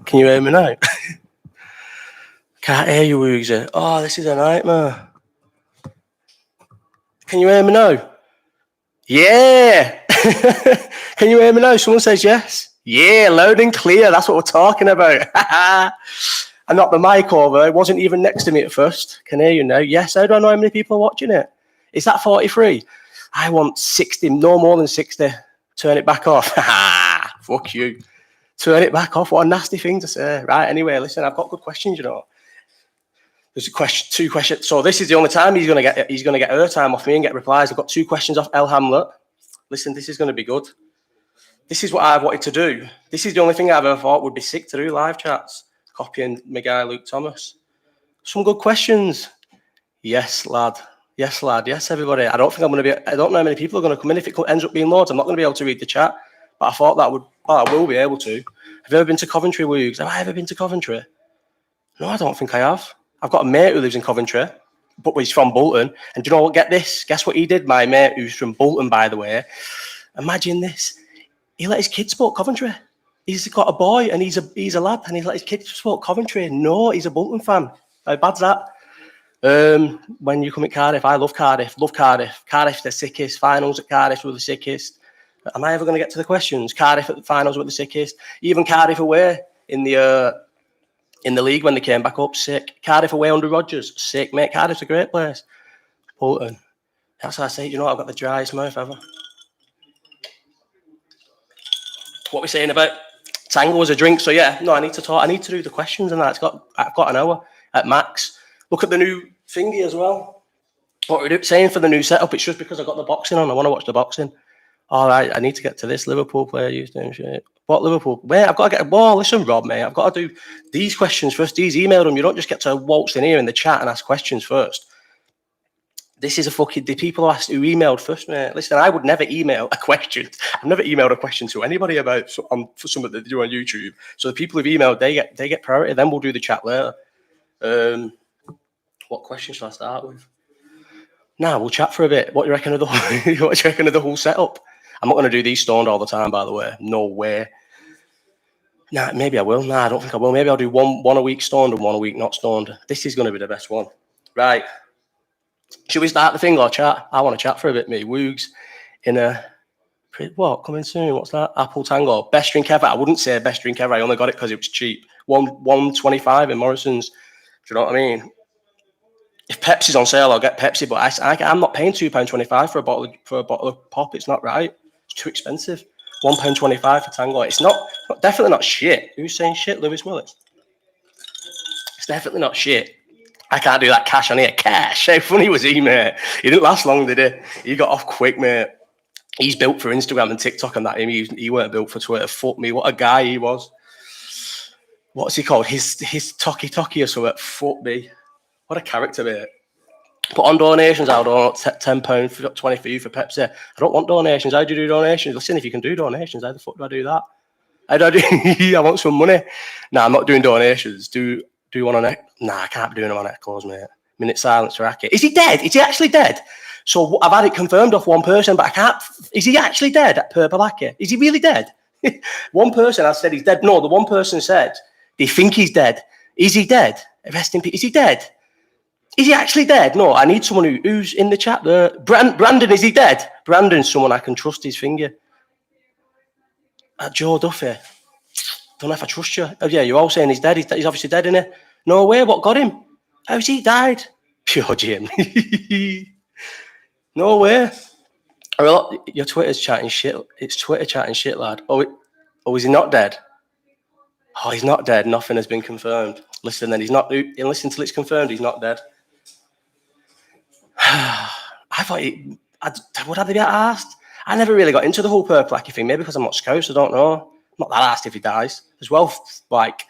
Can you hear me now? Can't hear you, Woogsy. Oh, this is a nightmare. Can you hear me now? Yeah. Can you hear me now? Someone says yes. Yeah, loud and clear. That's what we're talking about. I knocked the mic over. It wasn't even next to me at first. Can hear you now. Yes. How do I know how many people are watching it? Is that 43? I want 60, no more than 60. Turn it back off. Fuck you. Turn it back off. What a nasty thing to say. Right, anyway, listen, I've got good questions, you know. There's two questions. So this is the only time he's gonna get airtime off me and get replies. I've got 2 questions off Hamlett. Listen, this is gonna be good. This is what I've wanted to do. This is the only thing I've ever thought would be sick to do, live chats. Copying my guy Luke Thomas. Some good questions. Yes, lad. Yes, lad. Yes, everybody. I don't know how many people are gonna come in. If it ends up being loads, I'm not gonna be able to read the chat. But I thought I will be able to. Have you ever been to Coventry, Woogs? Have I ever been to Coventry? No, I don't think I have. I've got a mate who lives in Coventry, but he's from Bolton. And do you know what? Get this. Guess what he did? My mate, who's from Bolton, by the way. Imagine this. He let his kids support Coventry. He's got a boy and he's a lad, and he let his kids support Coventry. No, he's a Bolton fan. How bad's that? When you come at Cardiff, I love Cardiff. Love Cardiff. Cardiff's the sickest. Finals at Cardiff were the sickest. Am I ever going to get to the questions? Cardiff at the finals were the sickest. Even Cardiff away in the league when they came back up, sick. Cardiff away under Rodgers, sick, mate. Cardiff's a great place. Bolton. That's what I say. You know what? I've got the driest mouth ever. What we're saying about Tango was a drink. So yeah, no, I need to talk. I need to do the questions and that. I've got an hour at max. Look at the new thingy as well. What we're saying for the new setup, it's just because I got the boxing on. I want to watch the boxing. All right, I need to get to this Liverpool player used doing shit. What Liverpool? Mate, I've got to get a ball. Listen, Rob, mate, I've got to do these questions first. These email them. You don't just get to waltz in here in the chat and ask questions first. This is the people who emailed first, mate. Listen, I would never email a question. I've never emailed a question to anybody about for something that they do on YouTube. So the people who've emailed, they get priority. Then we'll do the chat later. What question should I start with? Nah, we'll chat for a bit. What do you reckon of the whole setup? I'm not going to do these stoned all the time, by the way. No way. Nah, maybe I will. Nah, I don't think I will. Maybe I'll do one a week stoned and one a week not stoned. This is going to be the best one. Right. Should we start the thing or chat? I want to chat for a bit, me. Woogs in a... What? Coming soon. What's that? Apple Tango. Best drink ever. I wouldn't say best drink ever. I only got it because it was cheap. $1.25 in Morrison's. Do you know what I mean? If Pepsi's on sale, I'll get Pepsi. But I'm not paying £2.25 for a bottle of pop. It's not right. It's too expensive. £1.25 for Tango. It's definitely not shit. Who's saying shit? Lewis Willis. It's definitely not shit. I can't do that cash on here. Cash. How funny was he, mate? He didn't last long, did he? He got off quick, mate. He's built for Instagram and TikTok and that. He weren't built for Twitter. Fuck me. What a guy he was. What's he called? His Toki or something. Fuck me. What a character, mate. Put on donations. I'll donate £10 for 20 for you for Pepsi. I don't want donations. How do you do donations? Listen, if you can do donations, how the fuck do I do that? How do I do? I want some money. Nah, I'm not doing donations. Do one on it? Nah, I can't be doing them on Echoes, mate. Minute silence for Aki. Is he dead? Is he actually dead? So I've had it confirmed off one person, but I can't. Is he actually dead at Purple Aki? Is he really dead? One person has said he's dead. No, the one person said they think he's dead. Is he dead? Rest in peace. Is he dead? Is he actually dead? No, I need someone who's in the chat there. Brandon, is he dead? Brandon's someone I can trust his finger. Joe Duffy. Don't know if I trust you. Oh, yeah, you're all saying he's dead. He's obviously dead, isn't he? No way. What got him? How's he died? Pure Jim. No way. Your Twitter's chatting shit. It's Twitter chatting shit, lad. Oh, is he not dead? Oh, he's not dead. Nothing has been confirmed. Listen, then he's not. Listen till it's confirmed. He's not dead. I thought would I be asked? I never really got into the whole Purple Aki thing. Maybe because I'm not Scouse. I don't know. I'm not that asked if he dies. There's like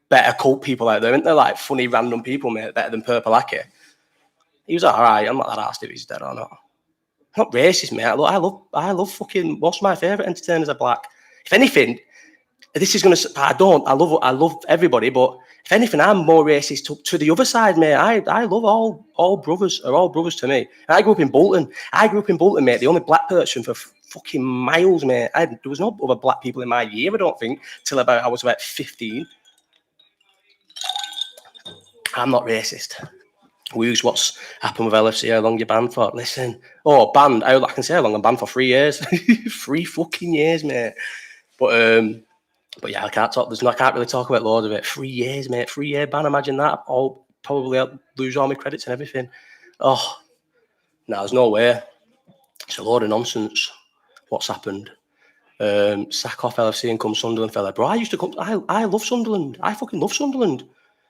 better cult people out there, isn't there? Like funny random people, mate, better than Purple Aki. He was all right. I'm not that asked if he's dead or not. I'm not racist, mate. I love fucking. What's my favourite entertainers are black. If anything, this is gonna. I love everybody, but if anything, I'm more racist to the other side, mate. I love all brothers are all brothers to me. And I grew up in Bolton. Mate. The only black person for fucking miles, mate. There was no other black people in my year, I don't think, till I was about 15. I'm not racist. Woogs, what's happened with LFC? How long you banned for? Listen, banned. I can say how long I'm banned for. 3 years. 3 fucking years, mate. But yeah, I can't talk. I can't really talk about loads of it. 3 years, mate. 3-year ban. Imagine that. I'll probably lose all my credits and everything. Oh, no, there's no way. It's a load of nonsense. What's happened? Sack off LFC and come Sunderland fella. Bro, I used to come. I love Sunderland. I fucking love Sunderland.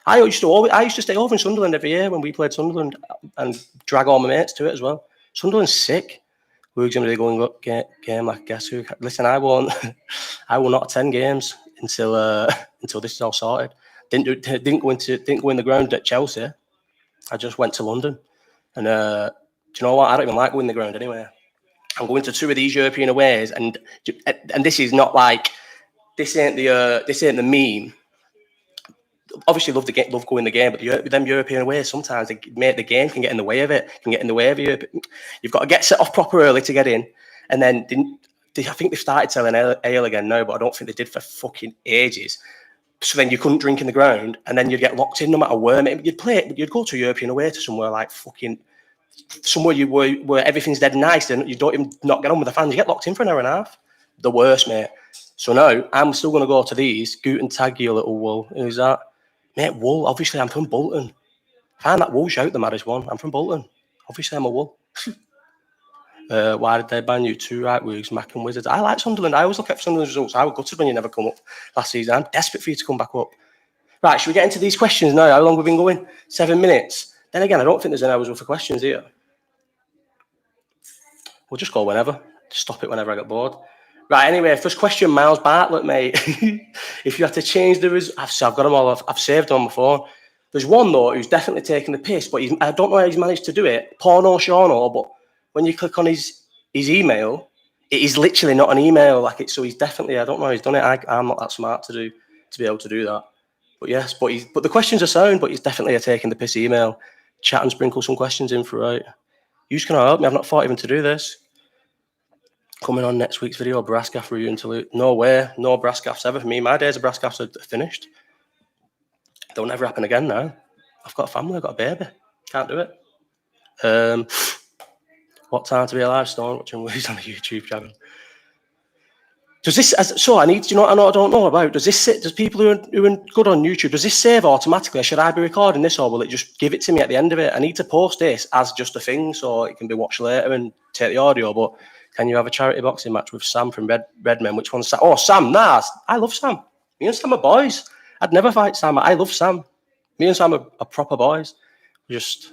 I used to stay over in Sunderland every year when we played Sunderland and drag all my mates to it as well. Sunderland's sick. We're going to be going up game like guess who? Listen, I will not attend games until this is all sorted. Didn't go in the ground at Chelsea. I just went to London, and do you know what? I don't even like going in the ground anyway. I'm going to 2 of these European aways, and this is not like this ain't the meme. Obviously, love going the game, but them European aways sometimes the game can get in the way of it. Can get in the way of you. You've got to get set off proper early to get in, and then I think they've started selling ale again now, but I don't think they did for fucking ages. So then you couldn't drink in the ground, and then you'd get locked in no matter where. You'd go to a European away to somewhere like fucking somewhere where everything's dead nice, and you don't even not get on with the fans. You get locked in for an hour and a half. The worst, mate. So now I'm still going to go to these. Guten Tag, you little wool. Who's that? Mate, wool. Obviously, I'm from Bolton. Find that wool shout the maddest one. I'm from Bolton. Obviously, I'm a wool. Why did they ban you? 2 right Woogs, Mac and Wizards. I like Sunderland. I always look at Sunderland's results. I was gutted when you never come up last season. I'm desperate for you to come back up. Right, should we get into these questions now? How long have we been going? 7 minutes. Then again, I don't think there's an hour's worth of questions here. We'll just go whenever. Stop it whenever I get bored. Right, anyway, first question, Miles Bartlett, mate. If you had to change the results, I've got them all. I've saved them on my phone. There's one, though, who's definitely taking the piss, but I don't know how he's managed to do it. Porno Shauno, but when you click on his email, it is literally not an email. So he's definitely, I don't know how he's done it. I'm not that smart to be able to do that. But yes, but the questions are sound, but he's definitely taking the piss email. Chat and sprinkle some questions in for right. Who's going to help me? I've not thought even to do this. Coming on next week's video, brass gaff review until no way, no brass gaffs ever for me. My days of brass gaffs are finished. They'll never happen again now. I've got a family, I've got a baby. Can't do it. What time to be alive? Stone watching movies on a YouTube channel. Does this? So I need. I don't know about. Does people who are good on YouTube? Does this save automatically? Should I be recording this, or will it just give it to me at the end of it? I need to post this as just a thing, so it can be watched later and take the audio. But can you have a charity boxing match with Sam from Redmen? Which one's Sam? Oh, Sam. Nah, I love Sam. Me and Sam are boys. I'd never fight Sam. I love Sam. Me and Sam are proper boys. We just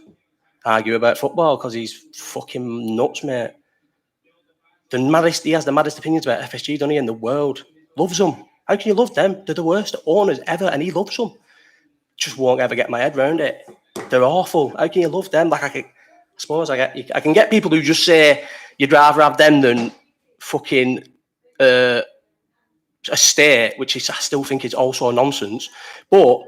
argue about football because he's fucking nuts, mate. He has the maddest opinions about FSG, doesn't he, in the world. Loves them. How can you love them? They're the worst owners ever, and he loves them. Just won't ever get my head around it. They're awful. How can you love them? I can get people who just say you'd rather have them than fucking a state, which I still think is also nonsense. But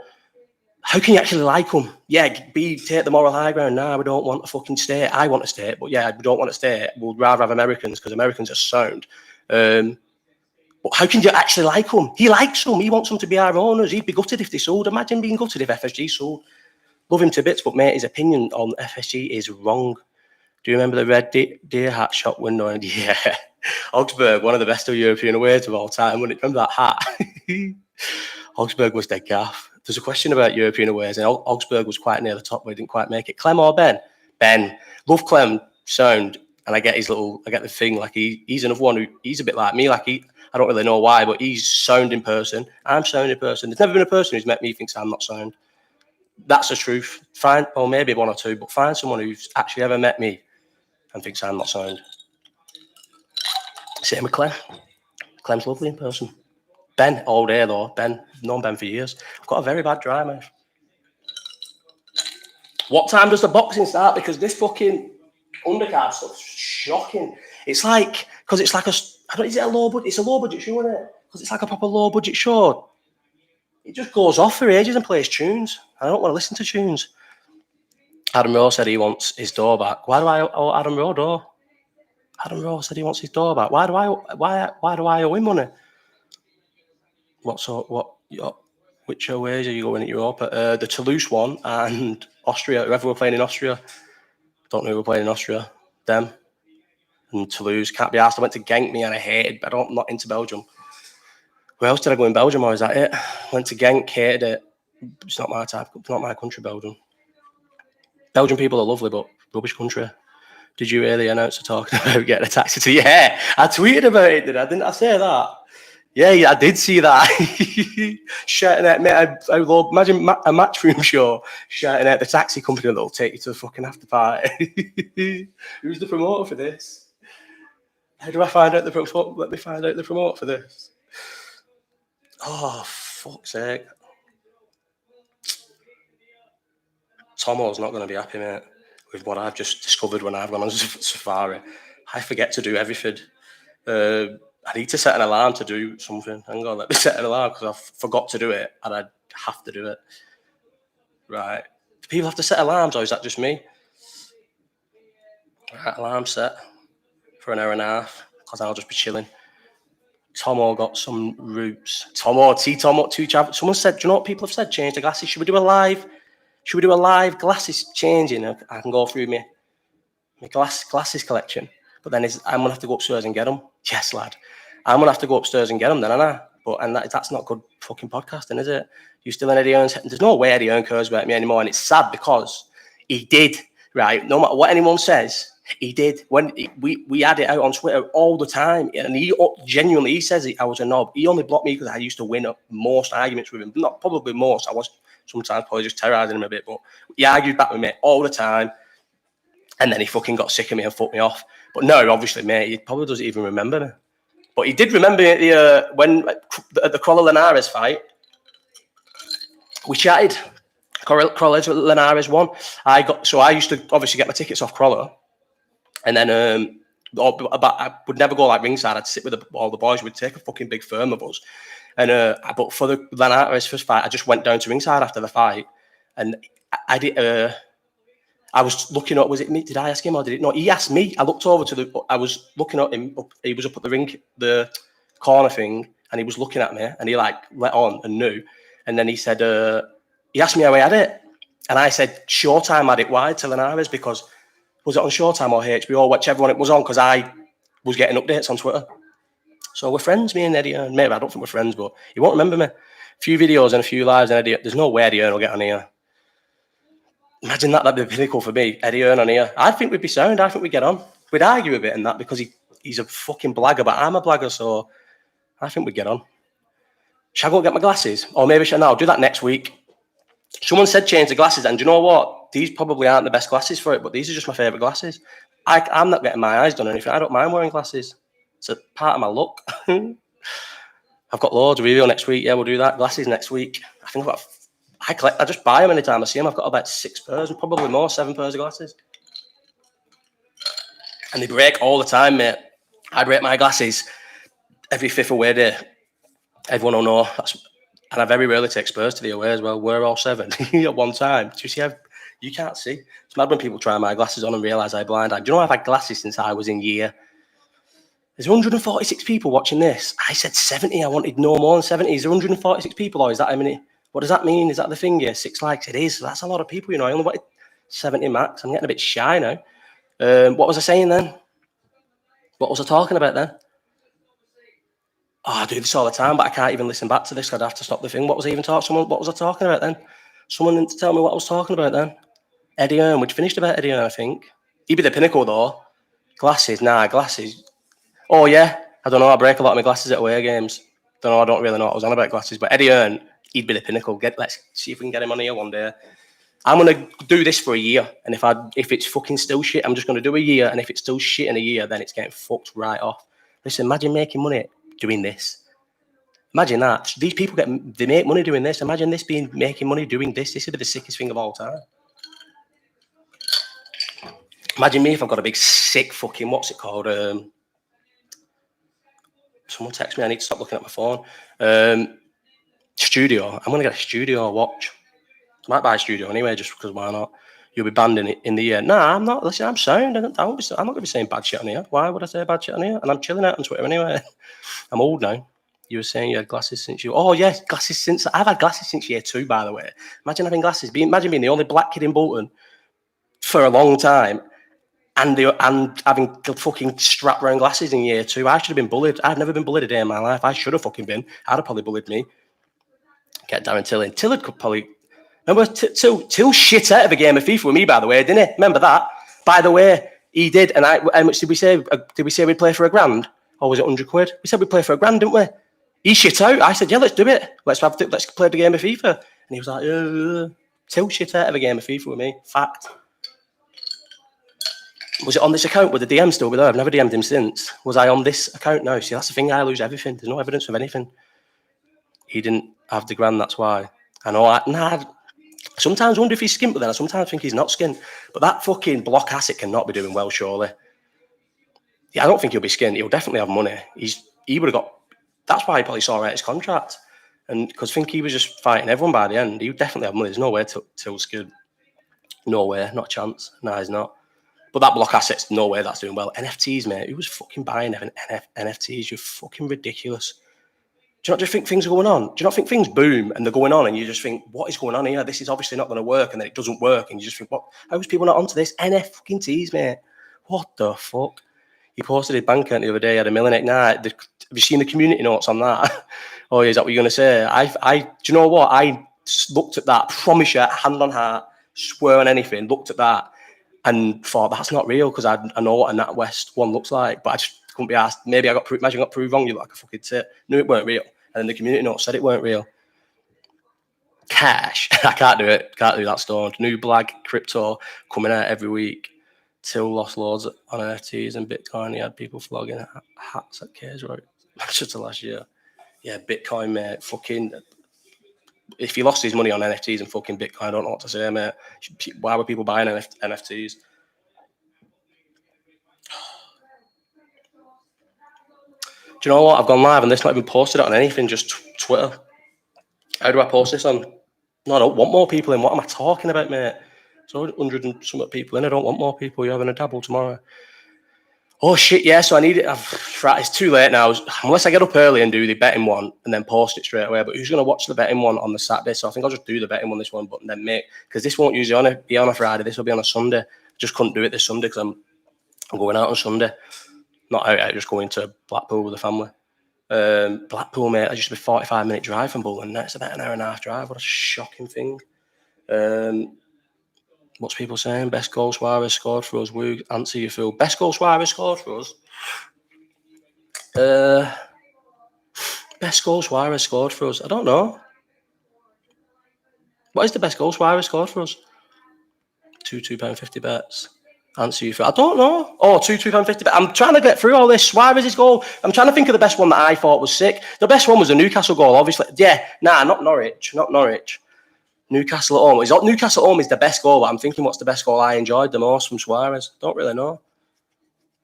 how can you actually like them? Yeah, take the moral high ground. Nah, we don't want a fucking state. I want a state, but yeah, we don't want a state. We'd rather have Americans because Americans are sound. But how can you actually like them? He likes them. He wants them to be our owners. He'd be gutted if they sold. Imagine being gutted if FSG sold. Love him to bits, but mate, his opinion on FSG is wrong. Do you remember the red deer hat shop window? And yeah, Augsburg, one of the best European aways of all time. Remember that hat? Augsburg was dead gaff. There's a question about European aways, and Augsburg was quite near the top, but he didn't quite make it. Clem or Ben? Ben. Love Clem sound, and I get the thing. Like he's another one he's a bit like me. I don't really know why, but he's sound in person. I'm sound in person. There's never been a person who's met me who thinks I'm not sound. That's the truth. Maybe one or two, but find someone who's actually ever met me and thinks I'm not sound. Same with Clem. Clem's lovely in person. Ben, all day though. Ben, known Ben for years. I've got a very bad dry mouth. What time does the boxing start? Because this fucking undercard stuff's shocking. It's like, because it's like is it a low budget? It's a low budget show, isn't it? Because it's like a proper low budget show. It just goes off for ages and plays tunes. I don't want to listen to tunes. Adam Rowe said he wants his door back. Why do I owe Adam Rowe door? Adam Rowe said he wants his door back. Why do I owe him money? Which aways are you going at Europa? The Toulouse one and Austria. Whoever were playing in Austria. Don't know who were playing in Austria. Them. And Toulouse. Can't be asked. I went to Genk, me, and I hated, but I'm not into Belgium. Where else did I go in Belgium, or is that it? Went to Genk, hated it. It's not my type. It's not my country, Belgium. Belgian people are lovely, but rubbish country. Did you really announce to talking about getting a taxi to? Yeah, I tweeted about it, didn't I say that? Yeah, I did see that. Shouting at me, I love, imagine a matchroom show shouting at the taxi company that'll take you to the fucking after party. Who's the promoter for this? How do I find out the promoter? Let me find out the promoter for this. Oh, fuck's sake. Tomo's not going to be happy, mate, with what I've just discovered when I've gone on safari. I forget to do everything. I need to set an alarm to do something. Hang on, let me set an alarm because I forgot to do it and I have to do it. Right. Do people have to set alarms or is that just me? Right, alarm set for an hour and a half because I'll just be chilling. Tomo got some roots. Tomo, two chavs. Someone said, do you know what people have said? Change the glasses. Should we do a live glasses changing? I can go through my glasses collection. But then I'm going to have to go upstairs and get them. Yes, lad. I'm going to have to go upstairs and get them then, aren't I? And that's not good fucking podcasting, is it? You still in Eddie Hearn's head? There's no way Eddie Hearn cares about me anymore. And it's sad because he did, right? No matter what anyone says, he did. When we had it out on Twitter all the time. And he genuinely, he says I was a knob. He only blocked me because I used to win most arguments with him. Not probably most. I was sometimes probably just terrorising him a bit. But he argued back with me all the time. And then he fucking got sick of me and fucked me off. But no, obviously, mate, he probably doesn't even remember me. But he did remember me at the Crawler Linares fight. We chatted. Crawler Linares won. I used to obviously get my tickets off Crawler. And then I would never go like ringside. I'd sit with all the boys. We'd take a fucking big firm of us. And but for the Linares first fight, I just went down to ringside after the fight. And I did... I was looking up, was it me? Did I ask him or did it? No, he asked me. I looked over I was looking at him. He was up at the corner thing and he was looking at me and he like let on and knew. And then he said, he asked me how I had it. And I said, Showtime had it wide to Linares because was it on Showtime or HBO, whichever one it was on, because I was getting updates on Twitter. So we're friends, me and Eddie Hearn. Maybe I don't think we're friends, but he won't remember me. A few videos and a few lives and Eddie, there's no way Eddie Hearn will get on here. Imagine that'd be the pinnacle for me, Eddie Hearn on here. I think we'd be sound. I think we'd get on. We'd argue a bit in that because he's a fucking blagger, but I'm a blagger, so I think we'd get on. Shall I go get my glasses? Or maybe I'll do that next week. Someone said change the glasses, and do you know what? These probably aren't the best glasses for it, but these are just my favourite glasses. I'm not getting my eyes done or anything. I don't mind wearing glasses. It's a part of my look. I've got loads of review next week. Yeah, we'll do that. Glasses next week. I think I just buy them anytime I see them. I've got about 6 pairs and probably more, 7 pairs of glasses. And they break all the time, mate. I break my glasses every 5th away day. Everyone will know. And I very rarely take Spurs to the away as well. We're all 7 at one time. Do you see how you can't see? It's mad when people try my glasses on and realise I'm blind. Do you know I've had glasses since I was in year? There's 146 people watching this. I said 70. I wanted no more than 70. Is there 146 people or is that how many? What does that mean? Is that the thing? Yeah, 6 likes. It is. That's a lot of people, you know. I only wanted 70 max. I'm getting a bit shy now. What was I saying then? What was I talking about then? Oh, I do this all the time, but I can't even listen back to this. I'd have to stop the thing. What was I even talking? What was I talking about then? Someone need to tell me what I was talking about then. Eddie Hearn. We'd finished about Eddie Hearn, I think. He'd be the pinnacle though. Glasses. Nah, glasses. Oh yeah. I don't know. I break a lot of my glasses at away games. I don't really know what I was on about glasses, but Eddie Hearn, he'd be the pinnacle. Let's see if we can get him on here one day. I'm gonna do this for a year, and if it's fucking still shit, I'm just gonna do a year. And if it's still shit in a year, then it's getting fucked right off. Listen, imagine making money doing this. Imagine that. These people they make money doing this. Imagine this making money doing this. This would be the sickest thing of all time. Imagine me if I've got a big sick fucking what's it called? Someone text me. I need to stop looking at my phone. Studio. I'm gonna get a studio watch. I might buy a studio anyway, just because why not? You'll be banned in the year. Nah, I'm not. Listen, I'm sound. I'm not going to be saying bad shit on here. Why would I say bad shit on here? And I'm chilling out on Twitter anyway. I'm old now. You were saying you had glasses since you... Oh, yes, glasses since... I've had glasses since year 2, by the way. Imagine having glasses. Imagine being the only black kid in Bolton for a long time and having fucking strap round glasses in year 2. I should have been bullied. I've never been bullied a day in my life. I should have fucking been. I'd have probably bullied me. Get Darren Till in. Tillard could probably... Remember, Till shit out of a game of FIFA with me, by the way, didn't he? Remember that? By the way, he did. And how much did we say? Did we say we'd play for $1 grand? Or was it 100 quid? We said we'd play for $1 grand, didn't we? He shit out. I said, yeah, let's do it. Let's play the game of FIFA. And he was like, Till shit out of a game of FIFA with me. Fact. Was it on this account? Were the DM still be there? I've never DM'd him since. Was I on this account? No. See, that's the thing. I lose everything. There's no evidence of anything. He didn't have the grand, that's why. I know. I sometimes wonder if he's skint, but then I sometimes think he's not skint. But that fucking block asset cannot be doing well, surely. Yeah, I don't think he'll be skint. He'll definitely have money. He would have got... That's why he probably saw out his contract. And because I think he was just fighting everyone by the end. He would definitely have money. There's no way Till's skint. No way. Not a chance. No, he's not. But that block asset's no way that's doing well. NFTs, mate. Who was fucking buying NFTs? You're fucking ridiculous. Do you not just think things are going on? Do you not think things boom and they're going on and you just think, what is going on here? This is obviously not going to work, and then it doesn't work. And you just think, what? How is people not onto this? NFTs, mate. What the fuck? He posted his bank account the other day, had $1 million night. Have you seen the community notes on that? Oh, is that what you're going to say? Do you know what? I looked at that, promise you, hand on heart, swear on anything, looked at that and thought, that's not real, because I know what a NatWest one looks like, but I just couldn't be asked. Maybe I got proved wrong. You look like a fucking tit. Knew it weren't real. And then the community note said it weren't real. Cash. I can't do it. Can't do that stoned. New blag crypto coming out every week. Till lost loads on NFTs and Bitcoin. He had people flogging hats at K's, right? Just the last year. Yeah, Bitcoin, mate. Fucking... If he lost his money on NFTs and fucking Bitcoin, I don't know what to say, mate. Why were people buying NFTs? Do you know what? I've gone live and this not even posted it on anything, just Twitter. How do I post this on? No, I don't want more people in. What am I talking about, mate? There's 100 and some people in. I don't want more people. You're having a dabble tomorrow. Oh, shit, yeah. So I need it. It's too late now. Unless I get up early and do the betting one and then post it straight away. But who's going to watch the betting one on the Saturday? So I think I'll just do the betting one this one, but then because this won't usually be on a Friday. This will be on a Sunday. Just couldn't do it this Sunday because I'm going out on Sunday. Not out, just going to Blackpool with the family. Blackpool, mate, I used to be 45-minute drive from Bolton. Now it's about an hour and a half drive. What a shocking thing. What's people saying? Best goal Suarez scored for us. Woo, answer you fool. Best goal Suarez scored for us? Best goal Suarez scored for us? I don't know. What is the best goal Suarez scored for us? £2.50 bets. Answer you fool. I don't know. Oh, £2.50 bets. I'm trying to get through all this. Suarez's goal. I'm trying to think of the best one that I thought was sick. The best one was the Newcastle goal, obviously. Yeah, not Norwich. Not Norwich. Newcastle at home. Newcastle at home is the best goal, but I'm thinking what's the best goal I enjoyed the most from Suarez? Don't really know.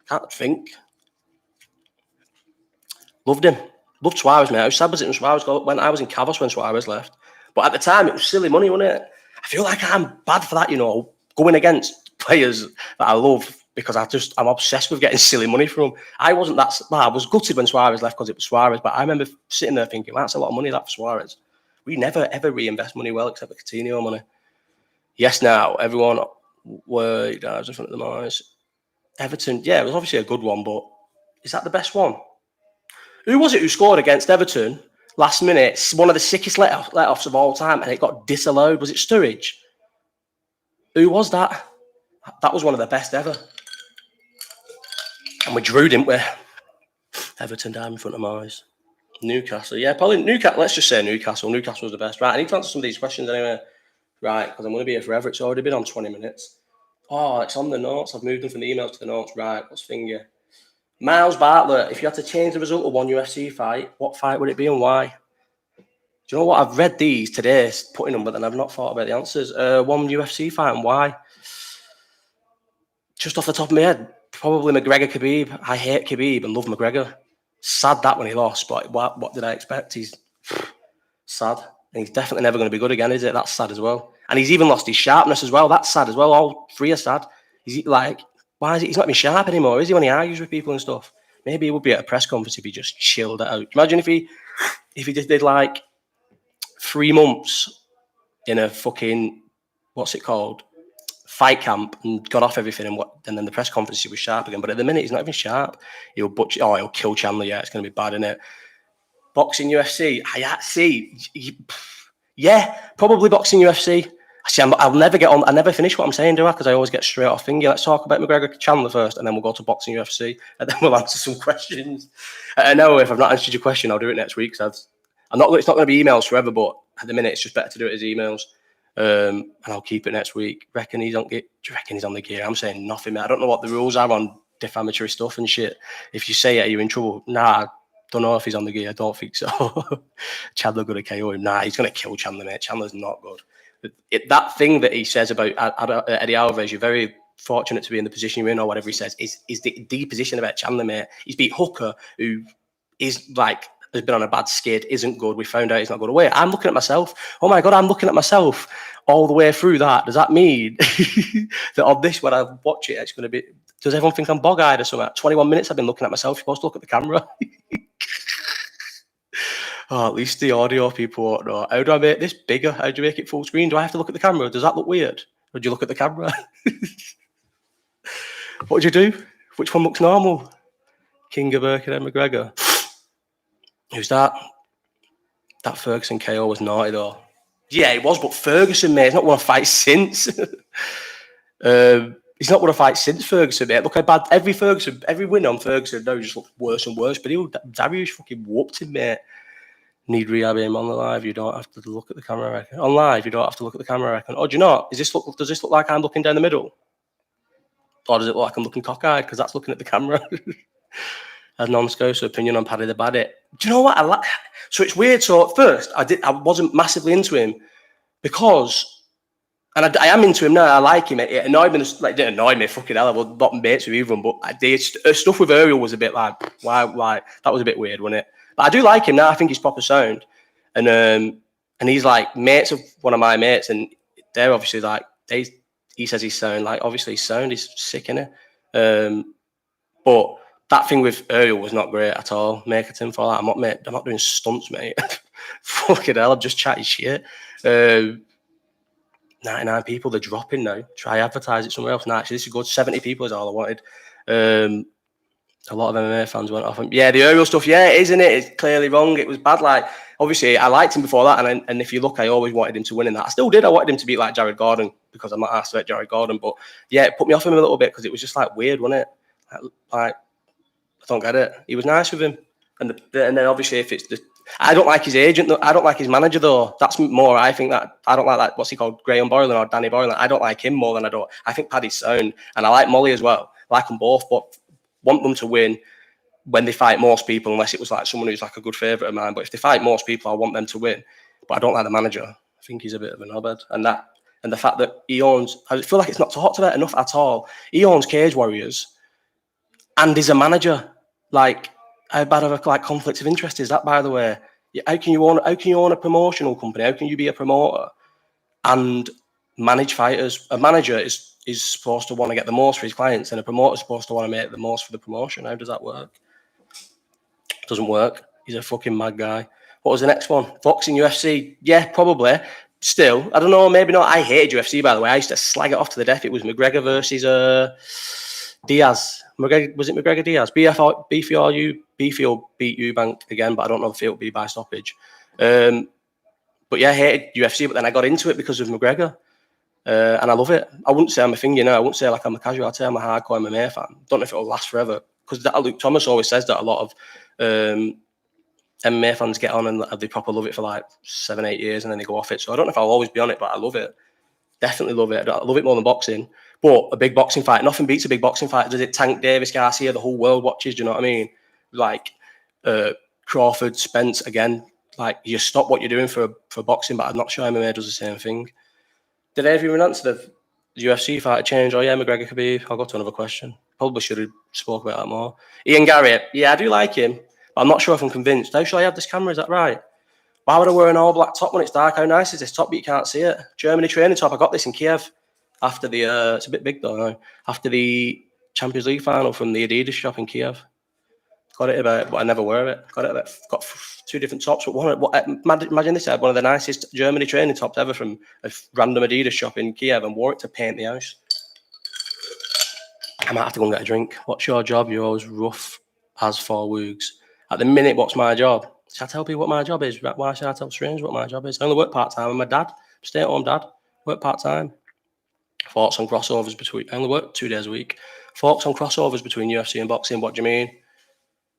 Can't think. Loved him. Loved Suarez, mate. How sad was it when Suarez when I was in Cavos when Suarez left? But at the time, it was silly money, wasn't it? I feel like I'm bad for that, going against players that I love because I'm obsessed with getting silly money from them. I wasn't that... I was gutted when Suarez left because it was Suarez, but I remember sitting there thinking, well, that's a lot of money, that for Suarez. We never, ever reinvest money well, except for Coutinho money. Yes, now, everyone were dives in front of the noise. Everton, yeah, it was obviously a good one, but is that the best one? Who was it who scored against Everton last minute? One of the sickest let-offs of all time, and it got disallowed. Was it Sturridge? Who was that? That was one of the best ever. And we drew, didn't we? Everton down in front of my eyes. Newcastle, yeah, probably Newcastle. Let's just say Newcastle. Newcastle was the best. Right, I need to answer some of these questions anyway. Right, because I'm going to be here forever. It's already been on 20 minutes. Oh, it's on the notes. I've moved them from the emails to the notes. Right, let's finger. Miles Bartlett, if you had to change the result of one UFC fight, what fight would it be and why? Do you know what? I've read these today, putting them, but then I've not thought about the answers. One UFC fight and why? Just off the top of my head, probably McGregor Khabib. I hate Khabib and love McGregor. Sad that when he lost, but what did I expect? He's sad. And he's definitely never going to be good again, is it? That's sad as well. And he's even lost his sharpness as well. That's sad as well. All three are sad. He's like, why is he? He's not even sharp anymore, is he, when he argues with people and stuff? Maybe he would be at a press conference if he just chilled it out. Imagine if he if he just did like 3 months in a fucking, what's it called, fight camp, and got off everything, and then the press conference he was sharp again. But at the minute he's not even sharp. He'll kill Chandler. Yeah, it's going to be bad, isn't it? Boxing UFC, yeah, probably boxing UFC. I'll never get on. I never finish what I'm saying, do I? Because I always get straight off thingy. Let's talk about McGregor Chandler first, and then we'll go to boxing UFC, and then we'll answer some questions. I know if I've not answered your question, I'll do it next week. Because I'm not. It's not going to be emails forever, but at the minute, it's just better to do it as emails. And I'll keep it next week. Do you reckon he's on the gear? I'm saying nothing, mate. I don't know what the rules are on defamatory stuff and shit. If you say it, you're in trouble. Nah, don't know if he's on the gear. I don't think so. Chandler going to KO him. Nah, he's going to kill Chandler, mate. Chandler's not good. That thing that he says about Eddie Alvarez, you're very fortunate to be in the position you're in, or whatever he says, is the position about Chandler, mate. He's beat Hooker, who is like, has been on a bad skid, isn't good. We found out he's not good away. I'm looking at myself. Oh my God, I'm looking at myself all the way through that. Does that mean that on this, when I watch it, it's going to be, does everyone think I'm bog-eyed or something? 21 minutes I've been looking at myself. You're supposed to look at the camera. Oh, at least the audio people won't know. How do I make this bigger? How do you make it full screen? Do I have to look at the camera? Does that look weird? Or do you look at the camera? What do you do? Which one looks normal? King of Birkenhead McGregor. Who's that? That Ferguson KO was naughty though. Yeah, it was, but Ferguson, mate, he's not won a fight since. He's not won a fight since Ferguson, mate. Look how bad every win on Ferguson now just looks worse and worse. But Darius fucking whooped him, mate. Need rehab him on the live. You don't have to look at the camera, I reckon. On live, you don't have to look at the camera, I reckon. Oh, do you not? Does this look like I'm looking down the middle? Or does it look like I'm looking cockeyed? Because that's looking at the camera. A non-scouse opinion on Paddy the Baddy. Do you know what I like? So it's weird. So at first, I wasn't massively into him because, and I am into him now. I like him. It annoyed me. Like, it didn't annoy me. Fucking hell, I was not mates with either of them. But stuff with Ariel was a bit like, why? That was a bit weird, wasn't it? But I do like him now. I think he's proper sound, and he's like mates of one of my mates, and they're obviously like he says he's sound. Like obviously he's sound. He's sick, innit? But that thing with Ariel was not great at all. Make a tin for that. I'm not doing stunts, mate. Fucking hell, I'm just chatting shit. 99 people, they're dropping now. Try advertise it somewhere else. Nah, actually, this is good. 70 people is all I wanted. A lot of MMA fans went off him. Yeah, the Ariel stuff, yeah, isn't it? It's clearly wrong. It was bad. Like, obviously, I liked him before that, and if you look, I always wanted him to win in that. I still did. I wanted him to beat like Jared Gordon because I'm not asked about Jared Gordon. But yeah, it put me off him a little bit because it was just like weird, wasn't it? Like I don't get it. He was nice with him, and then obviously if it's I don't like his agent. I don't like his manager though. That's more. I think that I don't like that. What's he called? Graham Boylan or Danny Boylan. I don't like him more than I don't. I think Paddy's sound, and I like Molly as well. I like them both, but want them to win when they fight most people, unless it was like someone who's like a good favourite of mine. But if they fight most people, I want them to win. But I don't like the manager. I think he's a bit of a knobhead, and the fact that he owns. I feel like it's not talked about enough at all. He owns Cage Warriors, and he's a manager. Like, how bad of a conflict of interest is that? By the way, how can you own a promotional company? How can you be a promoter and manage fighters? A manager is supposed to want to get the most for his clients, and a promoter is supposed to want to make the most for the promotion. How does that work? Doesn't work. He's a fucking mad guy. What was the next one? Boxing UFC? Yeah, probably. Still, I don't know. Maybe not. I hated UFC, by the way. I used to slag it off to the death. It was McGregor versus Diaz. Was it McGregor Diaz? Beefy beat Eubank again, but I don't know if it'll be by stoppage. But yeah, I hated UFC, but then I got into it because of McGregor. And I love it. I wouldn't say I'm a thing, I wouldn't say like I'm a casual. I'd say I'm a hardcore MMA fan. Don't know if it'll last forever. Because Luke Thomas always says that a lot of MMA fans get on and they proper love it for like 7-8 years and then they go off it. So I don't know if I'll always be on it, but I love it. Definitely love it. I love it more than boxing. But a big boxing fight, nothing beats a big boxing fight. Does it? Tank Davis, Garcia, the whole world watches. Do you know what I mean? Like Crawford, Spence, again. Like you stop what you're doing for boxing, but I'm not sure MMA does the same thing. Did everyone answer the UFC fight change? Oh yeah, McGregor Khabib. I'll go to another question. Probably should have spoke about that more. Ian Garrett. Yeah, I do like him. But I'm not sure if I'm convinced. How should I have this camera? Is that right? Why would I wear an all black top when it's dark? How nice is this top? But you can't see it. Germany training top. I got this in Kiev after the. It's a bit big though. Now. After the Champions League final from the Adidas shop in Kiev. Got it about, but I never wear it. Got 2 different tops, but imagine this, I had one of the nicest Germany training tops ever from a random Adidas shop in Kiev and wore it to paint the house. I might have to go and get a drink. What's your job? You're always rough as for Woogs. At the minute, what's my job? Should I tell people what my job is? Why should I tell strangers what my job is? I only work part-time. I'm a dad. Stay-at-home dad. Work part-time. Thoughts on crossovers between... I only work 2 days a week. Thoughts on crossovers between UFC and boxing. What do you mean?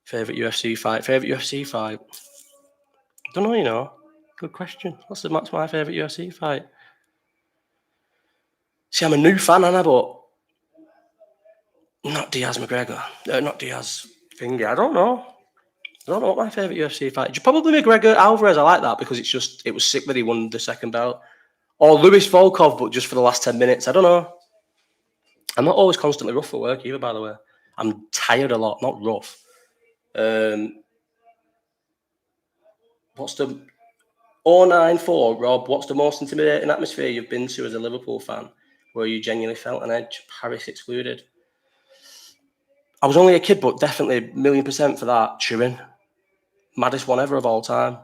Favourite UFC fight? Favourite UFC fight? Don't know, you know. Good question. What's my favourite UFC fight? See, I'm a new fan, Anna, but... Not Diaz McGregor. Not Diaz Finger. I don't know what my favourite UFC fight is. Probably McGregor Alvarez. I like that because it was sick that he won the second belt. Or Louis Volkov, but just for the last 10 minutes. I don't know. I'm not always constantly rough for work either, by the way. I'm tired a lot, not rough. What's the 094, Rob? What's the most intimidating atmosphere you've been to as a Liverpool fan where you genuinely felt an edge? Paris excluded. I was only a kid, but definitely 1,000,000% for that. Turin. Maddest one ever of all time.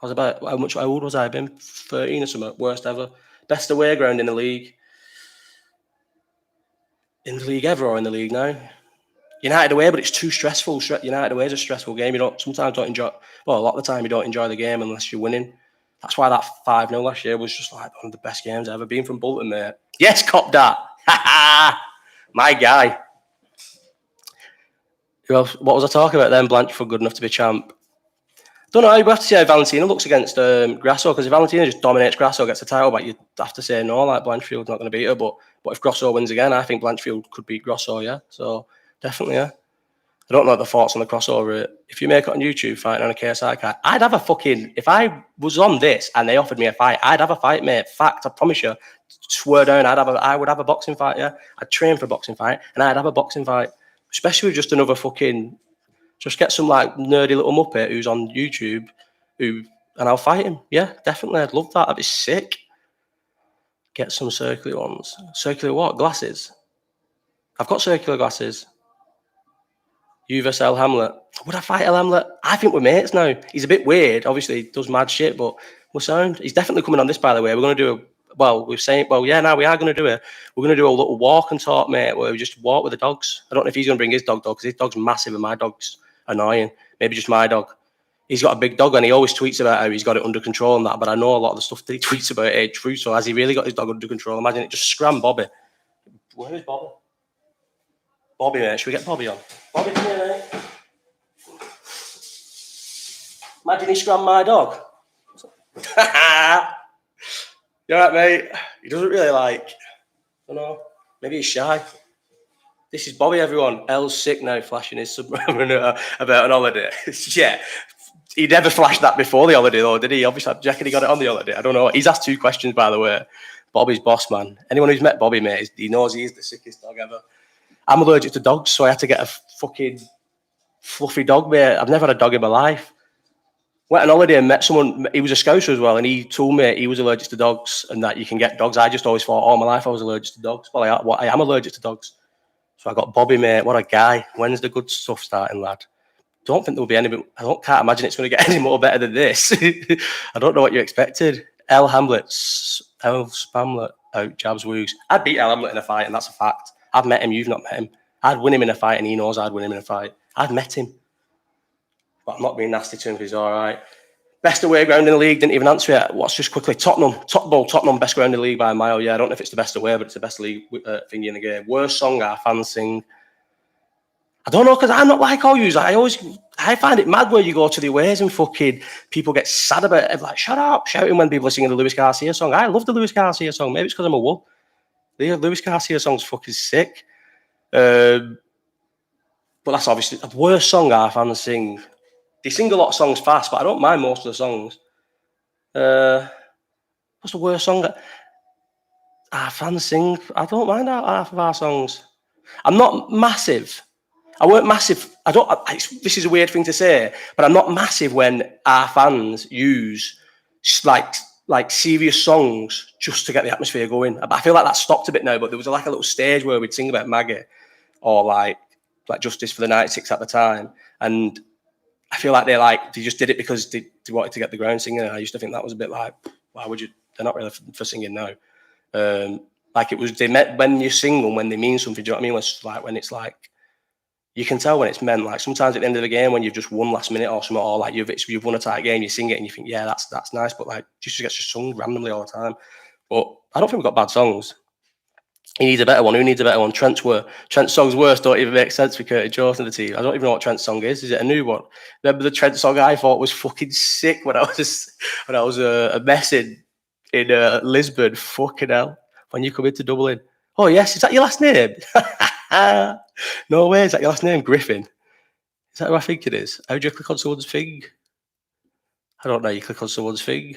I was about, how old was I? Been 13 or something. Worst ever. Best away ground in the league. In the league ever or in the league now? United away, but it's too stressful. United away is a stressful game. You sometimes don't enjoy. Well, a lot of the time you don't enjoy the game unless you're winning. That's why that 5-0 last year was just like one of the best games I've ever been from Bolton, mate. Yes, cop that. My guy. Who else? What was I talking about then? Blanchfield good enough to be champ. Don't know. You have to see how Valentina looks against Grasso, because if Valentina just dominates Grasso, gets the title back, you'd have to say no. Like Blanchfield's not going to beat her, but if Grasso wins again, I think Blanchfield could beat Grasso. Yeah, so definitely. Yeah. I don't know the thoughts on the crossover. If you make it on YouTube fighting on a KSI card, I'd have a fucking. If I was on this and they offered me a fight, I'd have a fight, mate. Fact, I promise you. Swear down, I would have a boxing fight. Yeah, I'd train for a boxing fight, and I'd have a boxing fight. Especially with just another fucking, just get some like nerdy little muppet who's on YouTube, and I'll fight him. Yeah, definitely. I'd love that. That'd be sick. Get some circular ones. Circular what? Glasses. I've got circular glasses. You versus El Hamlett. Would I fight El Hamlett? I think we're mates now. He's a bit weird. Obviously, he does mad shit, but we're sound. He's definitely coming on this, by the way. We're going to do we are going to do it. We're going to do a little walk and talk, mate, where we just walk with the dogs. I don't know if he's going to bring his dog, though, because his dog's massive and my dog's annoying. Maybe just my dog. He's got a big dog and he always tweets about how he's got it under control and that, but I know a lot of the stuff that he tweets about ain't true, so has he really got his dog under control? Imagine it just scram Bobby. Where is Bobby? Bobby, mate. Should we get Bobby on? Bobby, come here, mate. Imagine he scram my dog. You're right, mate. He doesn't really like, I don't know, maybe he's shy. This is Bobby, everyone. El's sick now, flashing his submariner about an holiday. Yeah. He never flashed that before the holiday, though, did he? Obviously, do you reckon he got it on the holiday? I don't know. He's asked 2 questions, by the way. Bobby's boss, man. Anyone who's met Bobby, mate, he knows he is the sickest dog ever. I'm allergic to dogs, so I had to get a fucking fluffy dog, mate. I've never had a dog in my life. Went on holiday and met someone, he was a Scouser as well, and he told me he was allergic to dogs and that you can get dogs. I just always thought all my life I was allergic to dogs. Well, I am allergic to dogs. So I got Bobby, mate. What a guy. When's the good stuff starting, lad? Don't think there'll be any, can't imagine it's going to get any more better than this. I don't know what you expected. El Hamlett out jabs Woogs. I'd beat El Hamlett in a fight, and that's a fact. I've met him, you've not met him. I'd win him in a fight, and he knows I'd win him in a fight. I've met him. But I'm not being nasty to him because he's all right. Best away ground in the league, didn't even answer it. What's just quickly? Tottenham, best ground in the league by a mile. Yeah, I don't know if it's the best away, but it's the best league thingy in the game. Worst song our fans sing. I don't know, because I'm not like all yous. I find it mad where you go to the aways and fucking people get sad about it. Like, shut up, shouting when people are singing the Luis Garcia song. I love the Luis Garcia song. Maybe it's because I'm a wool. The Luis Garcia song's fucking sick. But that's obviously the worst song our fans sing. They sing a lot of songs fast, but I don't mind most of the songs. What's the worst song that our fans sing? I don't mind half of our songs. I'm not massive. I weren't massive. This is a weird thing to say, but I'm not massive when our fans use like serious songs just to get the atmosphere going. I feel like that stopped a bit now, but there was like a little stage where we'd sing about Maggie or like like justice for the 96 at the time, and I feel like they just did it because they wanted to get the ground singing. And I used to think that was a bit like, why would you? They're not really for singing now. Like it was, they met when you sing them when they mean something. Do you know what I mean? When it's like you can tell when it's meant. Like sometimes at the end of the game when you've just won last minute or something, or like you've won a tight game, you sing it and you think, yeah, that's nice. But like just gets just sung randomly all the time. But I don't think we've got bad songs. He needs a better one. Who needs a better one? Trent's song's worse don't even make sense for Curtis Jones and the team. I don't even know what Trent's song is. Is it a new one? Remember the Trent song I thought was fucking sick when I was a mess in Lisbon. Fucking hell. When you come into Dublin. Oh yes, is that your last name? No way, is that your last name? Griffin. Is that who I think it is? How do you click on someone's thing? I don't know. You click on someone's thing.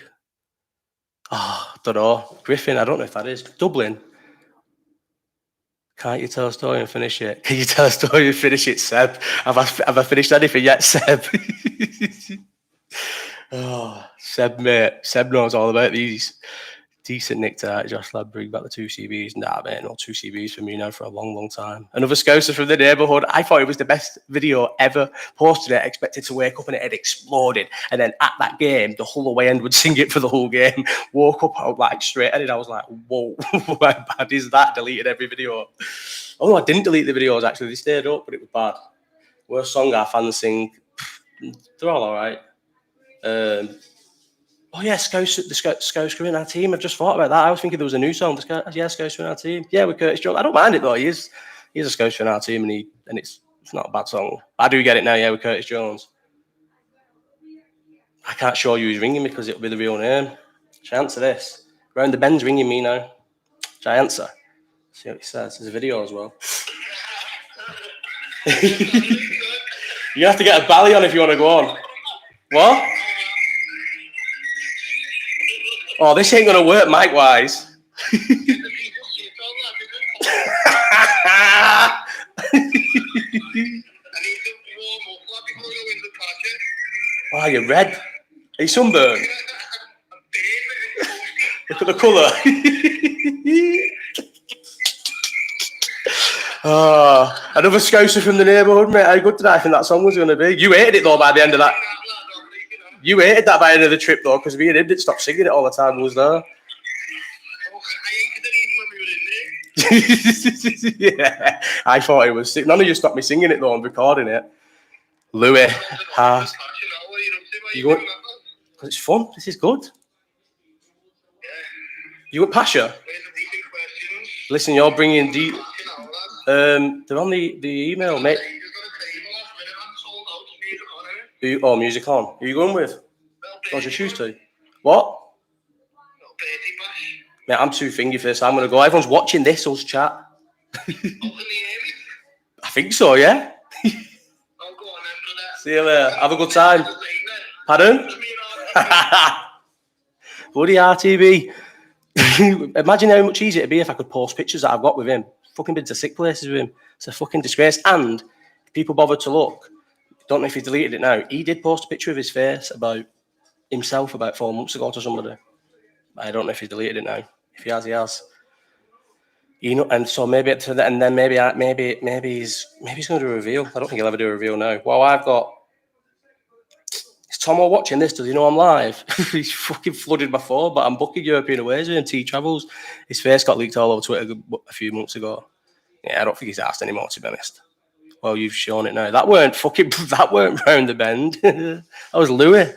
Oh, I don't know. Griffin, I don't know if that is. Dublin. Can't you tell a story and finish it? Can you tell a story and finish it, Seb? Have I finished anything yet, Seb? Oh, Seb, mate. Seb knows all about these. Decent nick to Josh Ladd, bring back the 2 CBs. Nah, mate, no 2 CBs for me now for a long, long time. Another Scouser from the neighbourhood. I thought it was the best video ever. Posted it, expected to wake up and it had exploded. And then at that game, the whole away end would sing it for the whole game. Woke up like straight at it. I was like, whoa, how bad is that? Deleted every video. Oh no, I didn't delete the videos actually. They stayed up, but it was bad. Worst song our fans sing. They're all right. Oh yeah, Scouser in our team. I've just thought about that. I was thinking there was a new song. Scouser in our team. Yeah, with Curtis Jones. I don't mind it though. He's a Scouser in our team, and it's not a bad song. I do get it now. Yeah, with Curtis Jones. I can't show you who's ringing me because it'll be the real name. Should I answer this? Round the Bend's ringing me now. Should I answer? See what he says. There's a video as well. You have to get a bally on if you want to go on. What? Oh, this ain't gonna work, mic-wise. Oh, you're red. Are you sunburned? Look at the colour. Oh, another Scouser from the neighbourhood, mate. How good did I think that song was going to be? You hated it though by the end of that. You hated that by the end of the trip though, because me and him didn't stop singing it all the time. Was there? Yeah, I thought it was sick. None of you stopped me singing it though. I'm recording it. Louis, you going? Because it's fun. This is good. You at Pasha? Listen, you're bringing deep. They're on the email, mate. Oh, music on. Who are you going with? What's your shoes to? What? Mate, I'm too thingy for this. I'm going to go. Everyone's watching this, us chat. I think so, yeah. See you later. Have a good time. Pardon? Bloody RTB. Imagine how much easier it'd be if I could post pictures that I've got with him. Fucking been to sick places with him. It's a fucking disgrace. And people bothered to look. Don't know if he deleted it now. He did post a picture of his face about himself about 4 months ago to somebody. I don't know if he's deleted it now. If he has, he has. You know, and so maybe he's going to do a reveal. I don't think he'll ever do a reveal now. Well, I've got. Is Tomo watching this? Does he know I'm live? He's fucking flooded my phone, but I'm booking European aways with him. T travels. His face got leaked all over Twitter a few months ago. Yeah, I don't think he's asked anymore, to be honest. Well, you've shown it now. That weren't round the bend. That was Louis.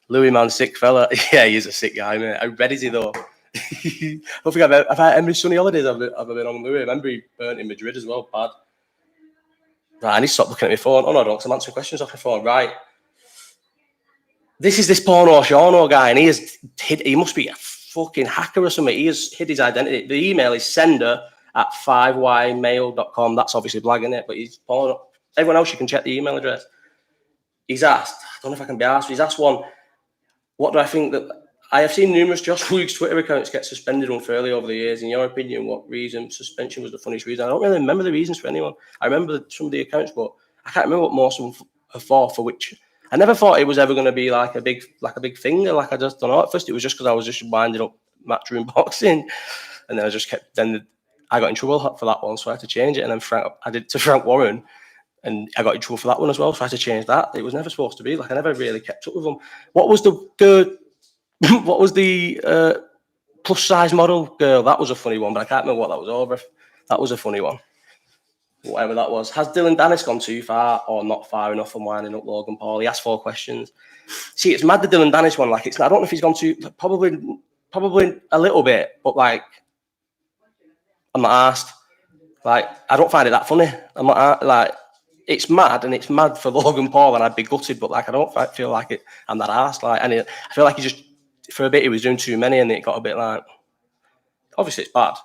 Louis, man, sick fella. Yeah, he's a sick guy, mate. How red is he though? I don't think I've had how many sunny holidays I've been on Louis. I remember he burnt in Madrid as well. Bad. Right, I need to stop looking at my phone. Oh no, I don't, because I'm answering questions off my phone. Right. This is this porno Shawno guy, and he must be a fucking hacker or something. He has hid his identity. The email is sender@5ymail.com. That's obviously blagging it, but he's porno. Everyone else, you can check the email address. He's asked, I don't know if I can be asked, he's asked one, what do I think that I have seen numerous Josh Luke's Twitter accounts get suspended unfairly over the years. In your opinion, what reason suspension was the funniest reason? I don't really remember the reasons for anyone. I remember some of the accounts, but I can't remember what most of them are for which I never thought it was ever going to be like a big thing. Like I just don't know. At first, it was just because I was just winding up matchroom boxing, and then I got in trouble for that one, so I had to change it. And then I did it to Frank Warren, And I got in trouble for that one as well. So I had to change that. It was never supposed to be. Like, I never really kept up with them. What was the what was the plus size model girl? That was a funny one, but I can't remember what that was over. That was a funny one. Whatever that was. Has Dylan Dennis gone too far or not far enough and winding up Logan Paul? He asked 4 questions. See, it's mad the Dylan Dennis one. Like, it's I don't know if he's gone too probably a little bit, but like, I'm not asked. Like, I don't find it that funny. I'm not like, it's mad, and it's mad for Logan Paul, and I'd be gutted, but like, I don't feel like it. I'm that arsed. Like, and I feel like he just for a bit he was doing too many, and it got a bit like. Obviously, it's bad,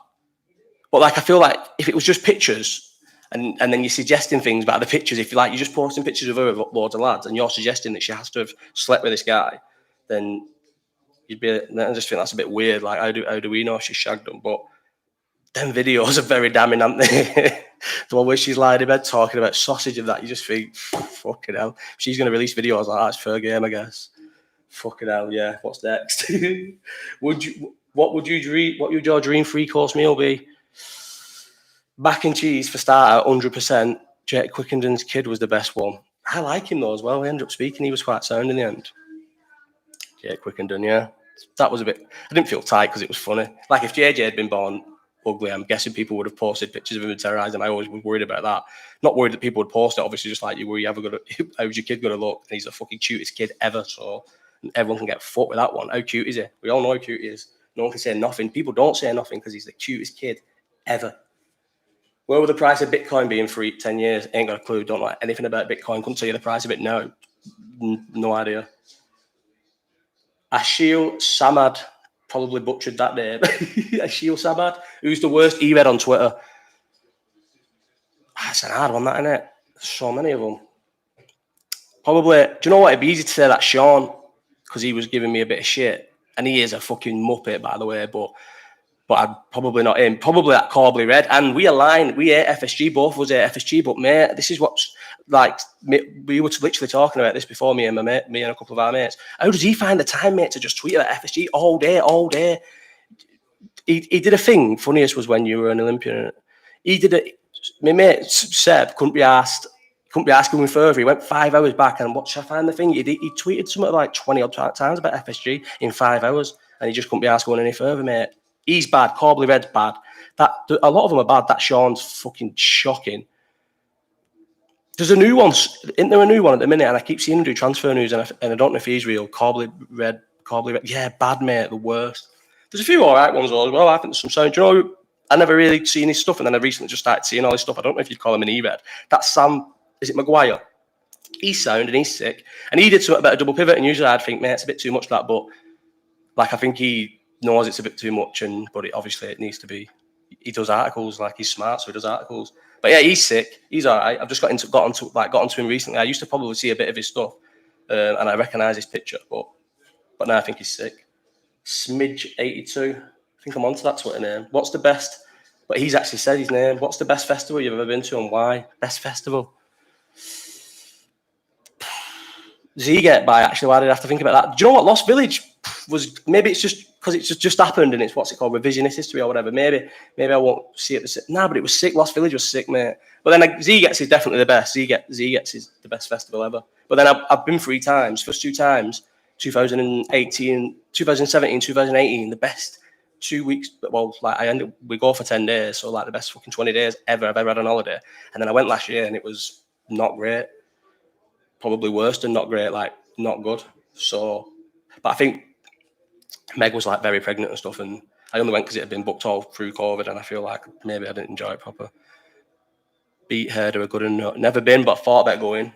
but like, I feel like if it was just pictures. And then you're suggesting things about the pictures. If you're just posting pictures of her with loads of lads, and you're suggesting that she has to have slept with this guy, then you'd be. I just think that's a bit weird. Like, how do we know she shagged them? But them videos are very damning, aren't they? The one where she's lying in bed talking about sausage and that, you just think, fucking hell. If she's going to release videos like that, it's fair game, I guess. Fucking hell, yeah. What's next? What would your dream 3-course meal be? Mac and cheese for starter, 100%. Jake Quickenden's kid was the best one. I like him though as well. We ended up speaking. He was quite sound in the end. Jake Quickenden, yeah. That was a bit. I didn't feel tight because it was funny. Like, if JJ had been born ugly, I'm guessing people would have posted pictures of him and terrorised him. I always was worried about that. Not worried that people would post it. Obviously, just like you were, how's your kid going to look? And he's the fucking cutest kid ever. So everyone can get fucked with that one. How cute is he? We all know how cute he is. No one can say nothing. People don't say nothing because he's the cutest kid ever. Where would the price of Bitcoin be in 10 years? Ain't got a clue. Don't know anything about Bitcoin. Couldn't tell you the price of it. No. No idea. Ashil Samad. Probably butchered that name. Ashil Samad. Who's the worst e-read on Twitter? That's an hard one, that, isn't it? There's so many of them. Probably. Do you know what? It'd be easy to say that Sean, because he was giving me a bit of shit. And he is a fucking muppet, by the way, but I'd probably not him. Probably that Corbly Red. And we aligned. We ate FSG. Both of us ate FSG. But, mate, this is what's like. We were literally talking about this before, me and a couple of our mates. How does he find the time, mate, to just tweet about FSG all day? He did a thing. Funniest was when you were an Olympian. He did it. My mate, Seb, couldn't be asked going further. He went 5 hours back and what should I find the thing? He tweeted something like 20 odd times about FSG in 5 hours. And he just couldn't be asked going any further, mate. He's bad. Corbly Red's bad. A lot of them are bad. That Sean's fucking shocking. There's a new one. Isn't there a new one at the minute? And I keep seeing him do transfer news, and I don't know if he's real. Corbly Red. Yeah, bad, mate. The worst. There's a few all right ones as well. I think there's some sound. Do you know, I never really seen his stuff, and then I recently just started seeing all his stuff. I don't know if you'd call him an e-red. That's Sam. Is it Maguire? He's sound and he's sick. And he did something about a double pivot, and usually I'd think, mate, it's a bit too much that, but like, I think he knows it's a bit too much, but it needs to be. He does articles, like, he's smart, so he does articles. But yeah, he's sick. He's all right. I've just got onto him recently. I used to probably see a bit of his stuff, and I recognise his picture, but now I think he's sick. Smidge82. I think I'm onto that Twitter name. What's the best? But he's actually said his name. What's the best festival you've ever been to, and why? Best festival. Ziget by actually. Why did I have to think about that? Do you know what? Lost Village was, maybe it's just because it's just happened and it's what's it called, revisionist history or whatever. Maybe I won't see it. But it was sick. Lost Village was sick, mate. But then Ziget's is definitely the best. Ziget's is the best festival ever. But then I've been 3 times. First 2 times, 2017, 2018, the best 2 weeks. Well, like we go for 10 days, so like the best fucking 20 days ever I've ever had on holiday. And then I went last year and it was not great. Probably worse than not great, like not good. So, but I think Meg was like very pregnant and stuff, and I only went because it had been booked all through COVID, and I feel like maybe I didn't enjoy it proper. Beat Herder are good and never been, but I thought about going.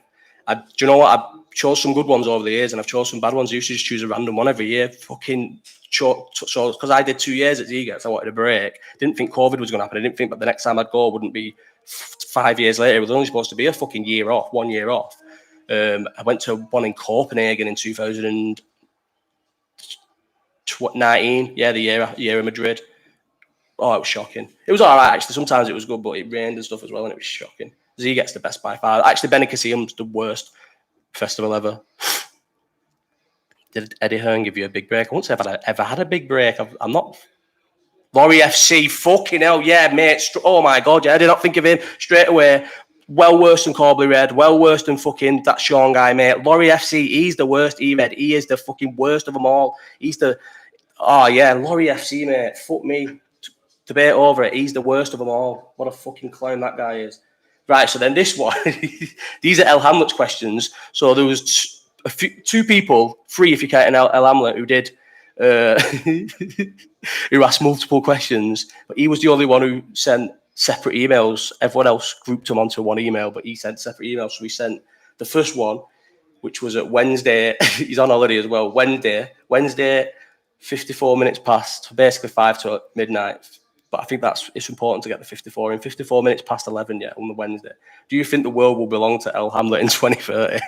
Do you know what? I chose some good ones over the years, and I've chose some bad ones. I used to just choose a random one every year. Fucking so because I did 2 years at Ziget, so I wanted a break. Didn't think COVID was going to happen. I didn't think that the next time I'd go wouldn't be 5 years later. It was only supposed to be a fucking year off, 1 year off. I went to one in Copenhagen in 2019. Yeah, the year of Madrid. Oh, it was shocking. It was all right, actually. Sometimes it was good, but it rained and stuff as well, and it was shocking. Ziget's the best by far. Actually, Benicassim's the worst festival ever. Did Eddie Hearn give you a big break? I won't say I've ever had a big break. I'm not. Laurie FC, fucking hell, yeah, mate. Oh my God, yeah, I did not think of him straight away. Well worse than Corbly Red, well worse than fucking that Sean guy, mate. Laurie FC, he's the worst E-Red. He is the fucking worst of them all. He's the... Oh, yeah, Laurie FC, mate. Fuck me. Debate over it. He's the worst of them all. What a fucking clown that guy is. Right, so then this one. These are El Hamlet's questions. So there was two people, three if you count El Hamlet, who did... who asked multiple questions. But he was the only one who sent separate emails. Everyone else grouped them onto one email, but he sent separate emails. So he sent the first one, which was at Wednesday. He's on holiday as well. Wednesday, 54 minutes past, basically 5 to midnight. But I think it's important to get the 54 in. 54 minutes past 11, yeah, on the Wednesday. Do you think the world will belong to El Hamlet in 2030?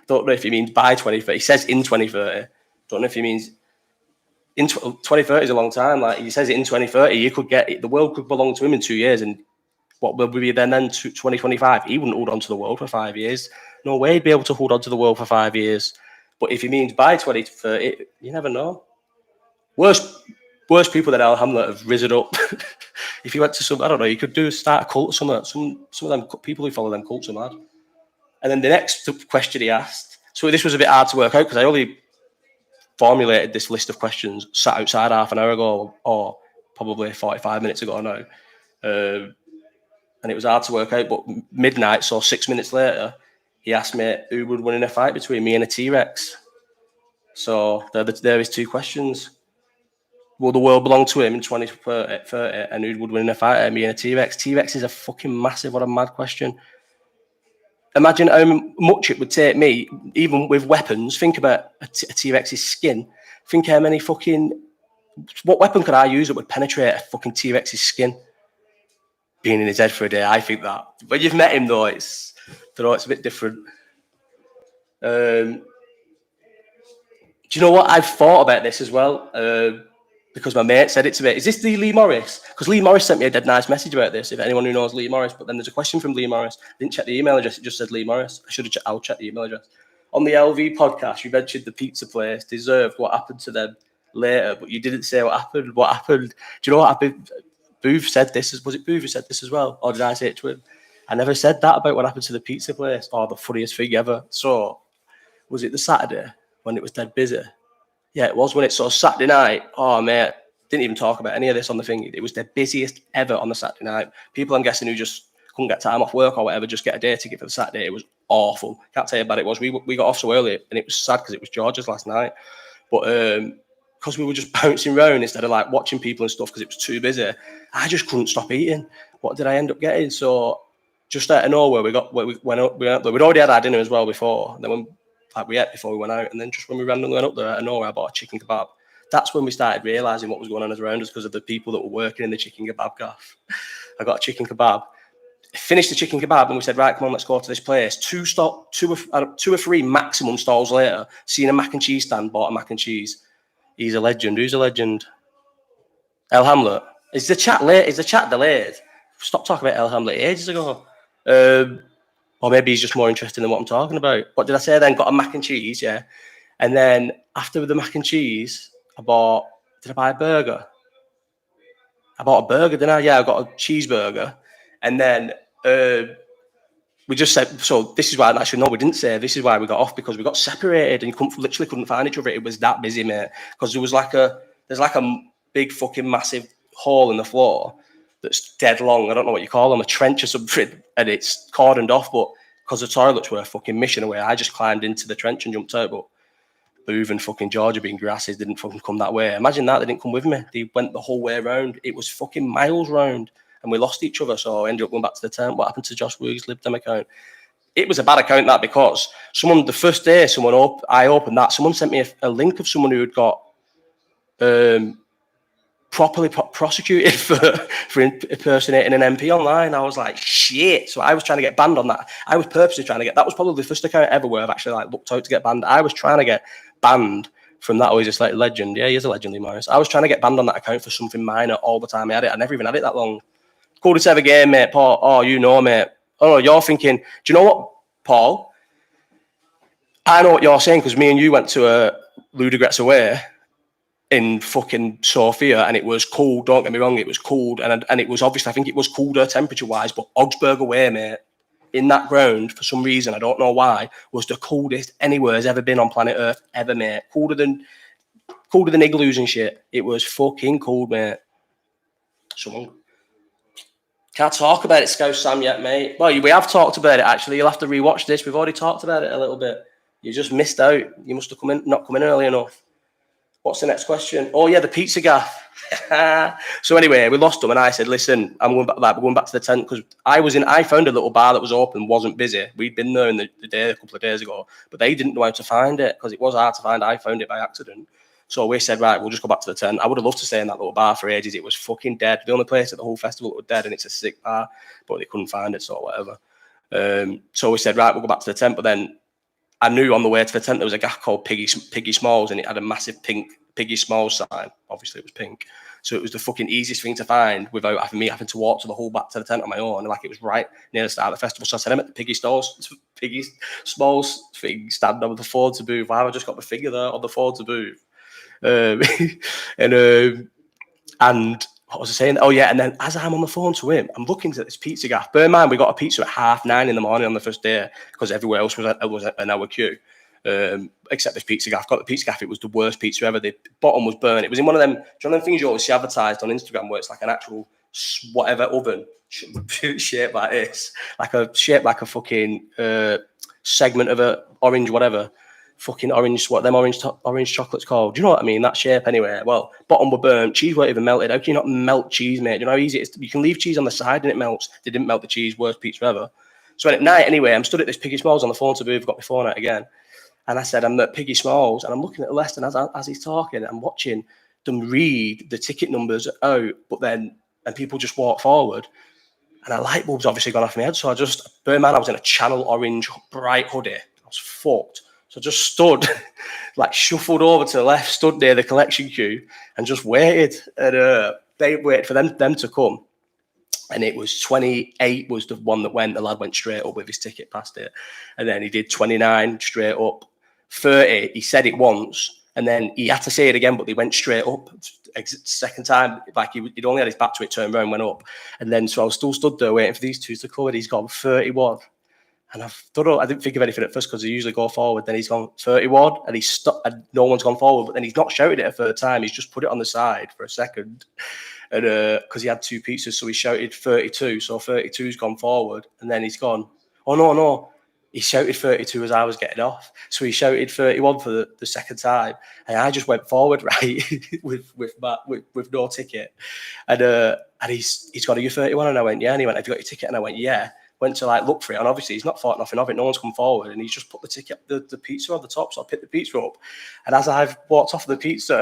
Don't know if he means by 2030. He says in 2030. Don't know if he means in 2030 is a long time. Like he says it in 2030, you could get it, the world could belong to him in 2 years. And what will be then 2025? He wouldn't hold on to the world for 5 years. No way he'd be able to hold on to the world for 5 years. But if he means by 2030, you never know. Worst people than El Hamlet have risen up. If you went to some, I don't know, you could start a cult or something. Some of them people who follow them cults are mad. And then the next question he asked, so this was a bit hard to work out because I only formulated this list of questions, sat outside half an hour ago or probably 45 minutes ago now. And it was hard to work out, but midnight, so 6 minutes later, he asked me who would win in a fight between me and a T-Rex. So there is two questions. Will the world belong to him in 2030? And who would win in a fight, me and a T-Rex? T-Rex is a fucking massive, what a mad question. Imagine how much it would take me, even with weapons. Think about a T-Rex's skin. Think how many what weapon could I use that would penetrate a fucking T-Rex's skin? Being in his head for a day, I think that. When you've met him, though, it's a bit different. Do you know what? I've thought about this as well. Because my mate said it to me. Is this the Lee Morris? Because Lee Morris sent me a dead nice message about this, if anyone who knows Lee Morris. But then there's a question from Lee Morris. I didn't check the email address. It just said Lee Morris. I'll check the email address. On the LV podcast, you mentioned the pizza place deserved what happened to them later, but you didn't say what happened. What happened? Do you know what happened? Booth said this. Was it Booth who said this as well? Or did I say it to him? I never said that about what happened to the pizza place. Oh, the funniest thing ever. So, was it the Saturday when it was dead busy? Yeah, it was when it's sort of Saturday night. Oh, mate, didn't even talk about any of this on the thing. It was the busiest ever on the Saturday night. People, I'm guessing, who just couldn't get time off work or whatever, just get a day ticket for the Saturday. It was awful. Can't tell you how bad it was. We got off so early, and it was sad because it was George's last night. But because we were just bouncing around instead of like watching people and stuff because it was too busy, I just couldn't stop eating. What did I end up getting? So just out of nowhere, we went up there. We'd already had our dinner as well before. And then we ate before we went out, and then just when we randomly went up there out of nowhere, I bought a chicken kebab. That's when we started realising what was going on around us because of the people that were working in the chicken kebab gaff. I got a chicken kebab, finished the chicken kebab, and we said, right, come on, let's go to this place. Two or three maximum stalls later, seen a mac and cheese stand, bought a mac and cheese. He's a legend. Who's a legend? El Hamlet. Is the chat late? Is the chat delayed? Stop talking about El Hamlet ages ago. Or maybe he's just more interested in what I'm talking about. What did I say then? Got a mac and cheese, yeah. And then after the mac and cheese, did I buy a burger? I bought a burger, didn't I? Yeah, I got a cheeseburger. And then we just said, so this is why, actually, no, we didn't say this is why we got off, because we got separated and you literally couldn't find each other. It was that busy, mate. Because there's like a big fucking massive hole in the floor that's dead long. I don't know what you call them, a trench or something, and it's cordoned off. But because the toilets were a fucking mission away, I just climbed into the trench and jumped out. But Booth and fucking Georgia being grasses didn't fucking come that way. Imagine that, they didn't come with me. They went the whole way around. It was fucking miles round, and we lost each other. So I ended up going back to the tent. What happened to Josh Woogs' Libdem account? It was a bad account, that, because someone, the first day I opened that, someone sent me a link of someone who had got properly prosecuted for impersonating an MP online. I was like, shit. So I was trying to get banned on that. I was purposely trying to get, that was probably the first account ever where I've actually like looked out to get banned. I was trying to get banned from that. Oh, he's just like legend. Yeah, he is a legend, Lee Morris. I was trying to get banned on that account for something minor all the time I had it. I never even had it that long. Coolest ever game, mate, Paul. Oh, you know, mate. Oh, you're thinking, do you know what, Paul? I know what you're saying, because me and you went to a Ludogorets away in fucking Sofia, and it was cold. Don't get me wrong, it was cold, and it was obviously, I think it was colder temperature wise, but Augsburg away, mate, in that ground, for some reason, I don't know why, was the coldest anywhere has ever been on planet Earth, ever, mate. Colder than igloos and shit. It was fucking cold, mate. Someone can't talk about it, Scouse Sam, yet, mate. Well, we have talked about it, actually. You'll have to rewatch this. We've already talked about it a little bit. You just missed out. You must have not come in early enough. What's the next question? Oh, yeah, the pizza gaff. So anyway, we lost them, and I said, listen, we're going back to the tent, because I found a little bar that was open, wasn't busy. We'd been there in the day a couple of days ago, but they didn't know how to find it, because it was hard to find. I found it by accident. So we said, right, we'll just go back to the tent. I would have loved to stay in that little bar for ages. It was fucking dead. The only place at the whole festival that was dead, and it's a sick bar, but they couldn't find it, so whatever. So we said, right, we'll go back to the tent. But then I knew on the way to the tent there was a guy called Piggy Smalls, and it had a massive pink Piggy Smalls sign. Obviously, it was pink. So it was the fucking easiest thing to find without having to walk to the whole back to the tent on my own. Like, it was right near the start of the festival. So I said, I'm at the Piggy Smalls thing, stand on the phone to booth. Wow, I just got my finger there on the phone to booth. And what was I saying? Oh yeah, and then as I'm on the phone to him, I'm looking at this pizza gaff. Bear in mind, we got a pizza at 9:30 in the morning on the first day, because everywhere else was an hour queue, except this pizza gaff. Got the pizza gaff. It was the worst pizza ever. The bottom was burnt. It was in one of them. Do you know them things you always see advertised on Instagram, where it's like an actual whatever oven shaped like this, shaped like a fucking segment of a orange whatever. Fucking orange, what them orange chocolate's called? Do you know what I mean? That shape anyway. Well, bottom were burnt, cheese weren't even melted. How can you not melt cheese, mate? Do you know how easy it is? You can leave cheese on the side and it melts. They didn't melt the cheese, worst pizza ever. So at night, anyway, I'm stood at this Piggy Smalls on the phone to booth, got my phone out again. And I said, I'm at Piggy Smalls, and I'm looking at the list, and as he's talking, I'm watching them read the ticket numbers out, and people just walk forward. And a light bulb's obviously gone off my head. So I was in a channel orange bright hoodie. I was fucked. So I just stood, shuffled over to the left, stood near the collection queue, and just waited. And they waited for them to come. And it was 28 was the one that went. The lad went straight up with his ticket past it. And then he did 29 straight up. 30, he said it once. And then he had to say it again, but they went straight up. Second time, he'd only had his back to it, turned around, went up. And then so I was still stood there waiting for these two to come. And he's gone 31. And I didn't think of anything at first, because they usually go forward. Then he's gone 31, and he's stopped, and no one's gone forward. But then he's not shouted it a third time. He's just put it on the side for a second, and because he had two pizzas, so he shouted 32. So 32's gone forward, and then he's gone. Oh no! He shouted 32 as I was getting off. So he shouted 31 for the second time, and I just went forward right with no ticket, and he's gone, are you 31? And I went, yeah. And he went, have you got your ticket? And I went, yeah. Went to look for it, and obviously he's not thought nothing of it. No one's come forward, and he's just put the ticket, the pizza on the top. So I picked the pizza up, and as I've walked off the pizza,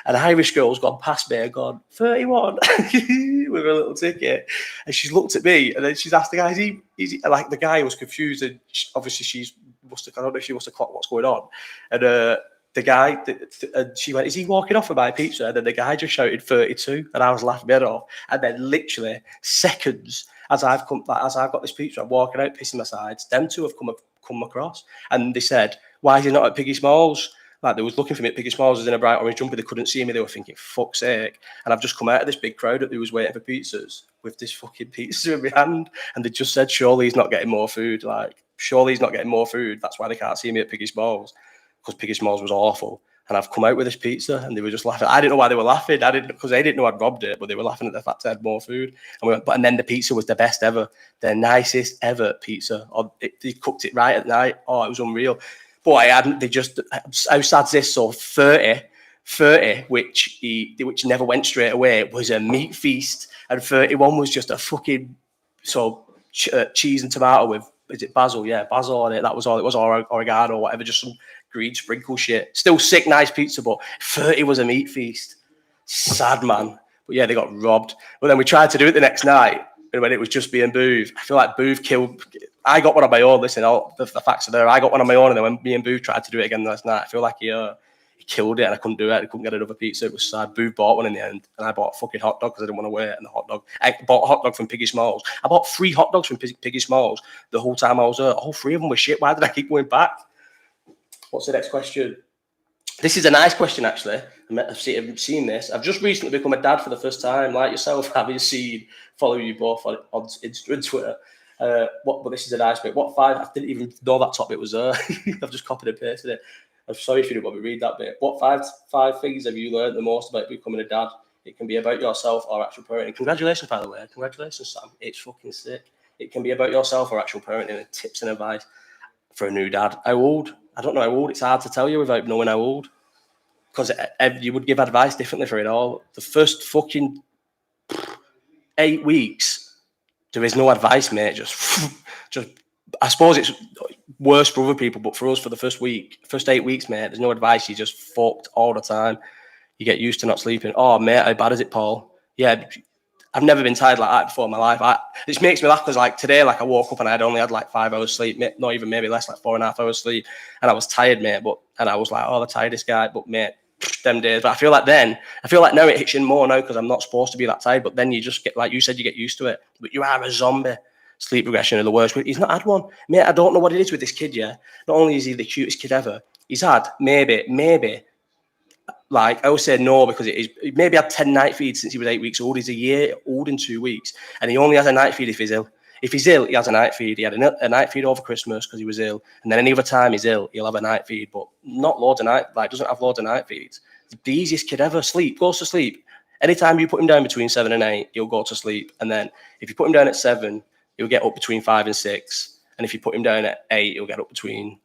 an Irish girl's gone past me and gone 31 with a little ticket, and she's looked at me, and then she's asked the guy, is he the guy was confused, and obviously I don't know if she must have clocked what's going on, and the guy, she went, is he walking off with my pizza? And then the guy just shouted 32, and I was laughing my head off, and then literally seconds. As I've got this pizza, I'm walking out, pissing my sides. Them two have come across, and they said, "Why is he not at Piggy Smalls?" They was looking for me at Piggy Smalls. I was in a bright orange jumper. They couldn't see me. They were thinking, "Fuck's sake!" And I've just come out of this big crowd that was waiting for pizzas with this fucking pizza in my hand, and they just said, "Surely he's not getting more food. Surely he's not getting more food. That's why they can't see me at Piggy Smalls, because Piggy Smalls was awful." And I've come out with this pizza, and they were just laughing. I didn't know why they were laughing. Because they didn't know I'd robbed it, but they were laughing at the fact I had more food. And then the pizza was the best ever, the nicest ever pizza. They cooked it right at night. Oh, it was unreal. But I hadn't. They just, how sad's this? So 30, which never went straight away, was a meat feast, and 31 was just a fucking cheese and tomato with, is it basil? Yeah, basil on it. That was all it was, or oregano, or whatever, just some green sprinkle shit. Still sick, nice pizza, but 30 was a meat feast. Sad, man. But yeah, they got robbed. But then we tried to do it the next night, and when it was just me and Booth, I feel like Booth killed. I got one on my own. Listen, all the facts are there. I got one on my own, and then when me and Booth tried to do it again last night, I feel like he killed it, and I couldn't do it. I couldn't get another pizza. It was sad. Booth bought one in the end, and I bought a fucking hot dog because I didn't want to wait. And I bought a hot dog from Piggy Smalls. I bought 3 hot dogs from Piggy Smalls the whole time I was there. All 3 of them were shit. Why did I keep going back? What's the next question? This is a nice question, actually. I've seen this. I've just recently become a dad for the first time, like yourself, having follow you both on Insta and Twitter. But this is a nice bit. What 5? I didn't even know that top bit was there. I've just copied and pasted it. I'm sorry if you didn't want me to read that bit. What five things have you learned the most about becoming a dad? It can be about yourself or actual parenting. Congratulations, by the way. Congratulations, Sam. It's fucking sick. It can be about yourself or actual parenting and tips and advice for a new dad. How old? I don't know how old. It's hard to tell you without knowing how old. Because you would give advice differently for it all. The first fucking 8 weeks, there is no advice, mate. Just I suppose it's worse for other people, but for us, for the first 8 weeks, mate, there's no advice. You just fucked all the time. You get used to not sleeping. Oh, mate, how bad is it, Paul? Yeah, I've never been tired like that before in my life. This makes me laugh because, like, today, like, I woke up and I'd only had like 5 hours sleep, not even maybe less, like 4.5 hours sleep, and I was tired, mate. And I was like, oh, the tiredest guy. But mate, them days. But I feel like now it hits in more now because I'm not supposed to be that tired. But then you just get, like you said, you get used to it. But you are a zombie. Sleep regression are the worst. He's not had one, mate. I don't know what it is with this kid. Yeah, not only is he the cutest kid ever, he's had maybe. Like I always say no because it is maybe had 10 night feeds since he was 8 weeks old. He's a year old in 2 weeks, and he only has a night feed if he's ill. If he's ill, he has a night feed. He had a night feed over Christmas because he was ill, and then any other time he's ill, he'll have a night feed, but not loads of night. Like doesn't have loads of night feeds. The easiest kid ever. Goes to sleep. Anytime you put him down between 7 and 8, he'll go to sleep. And then if you put him down at 7, he'll get up between 5 and 6. And if you put him down at 8, he'll get up between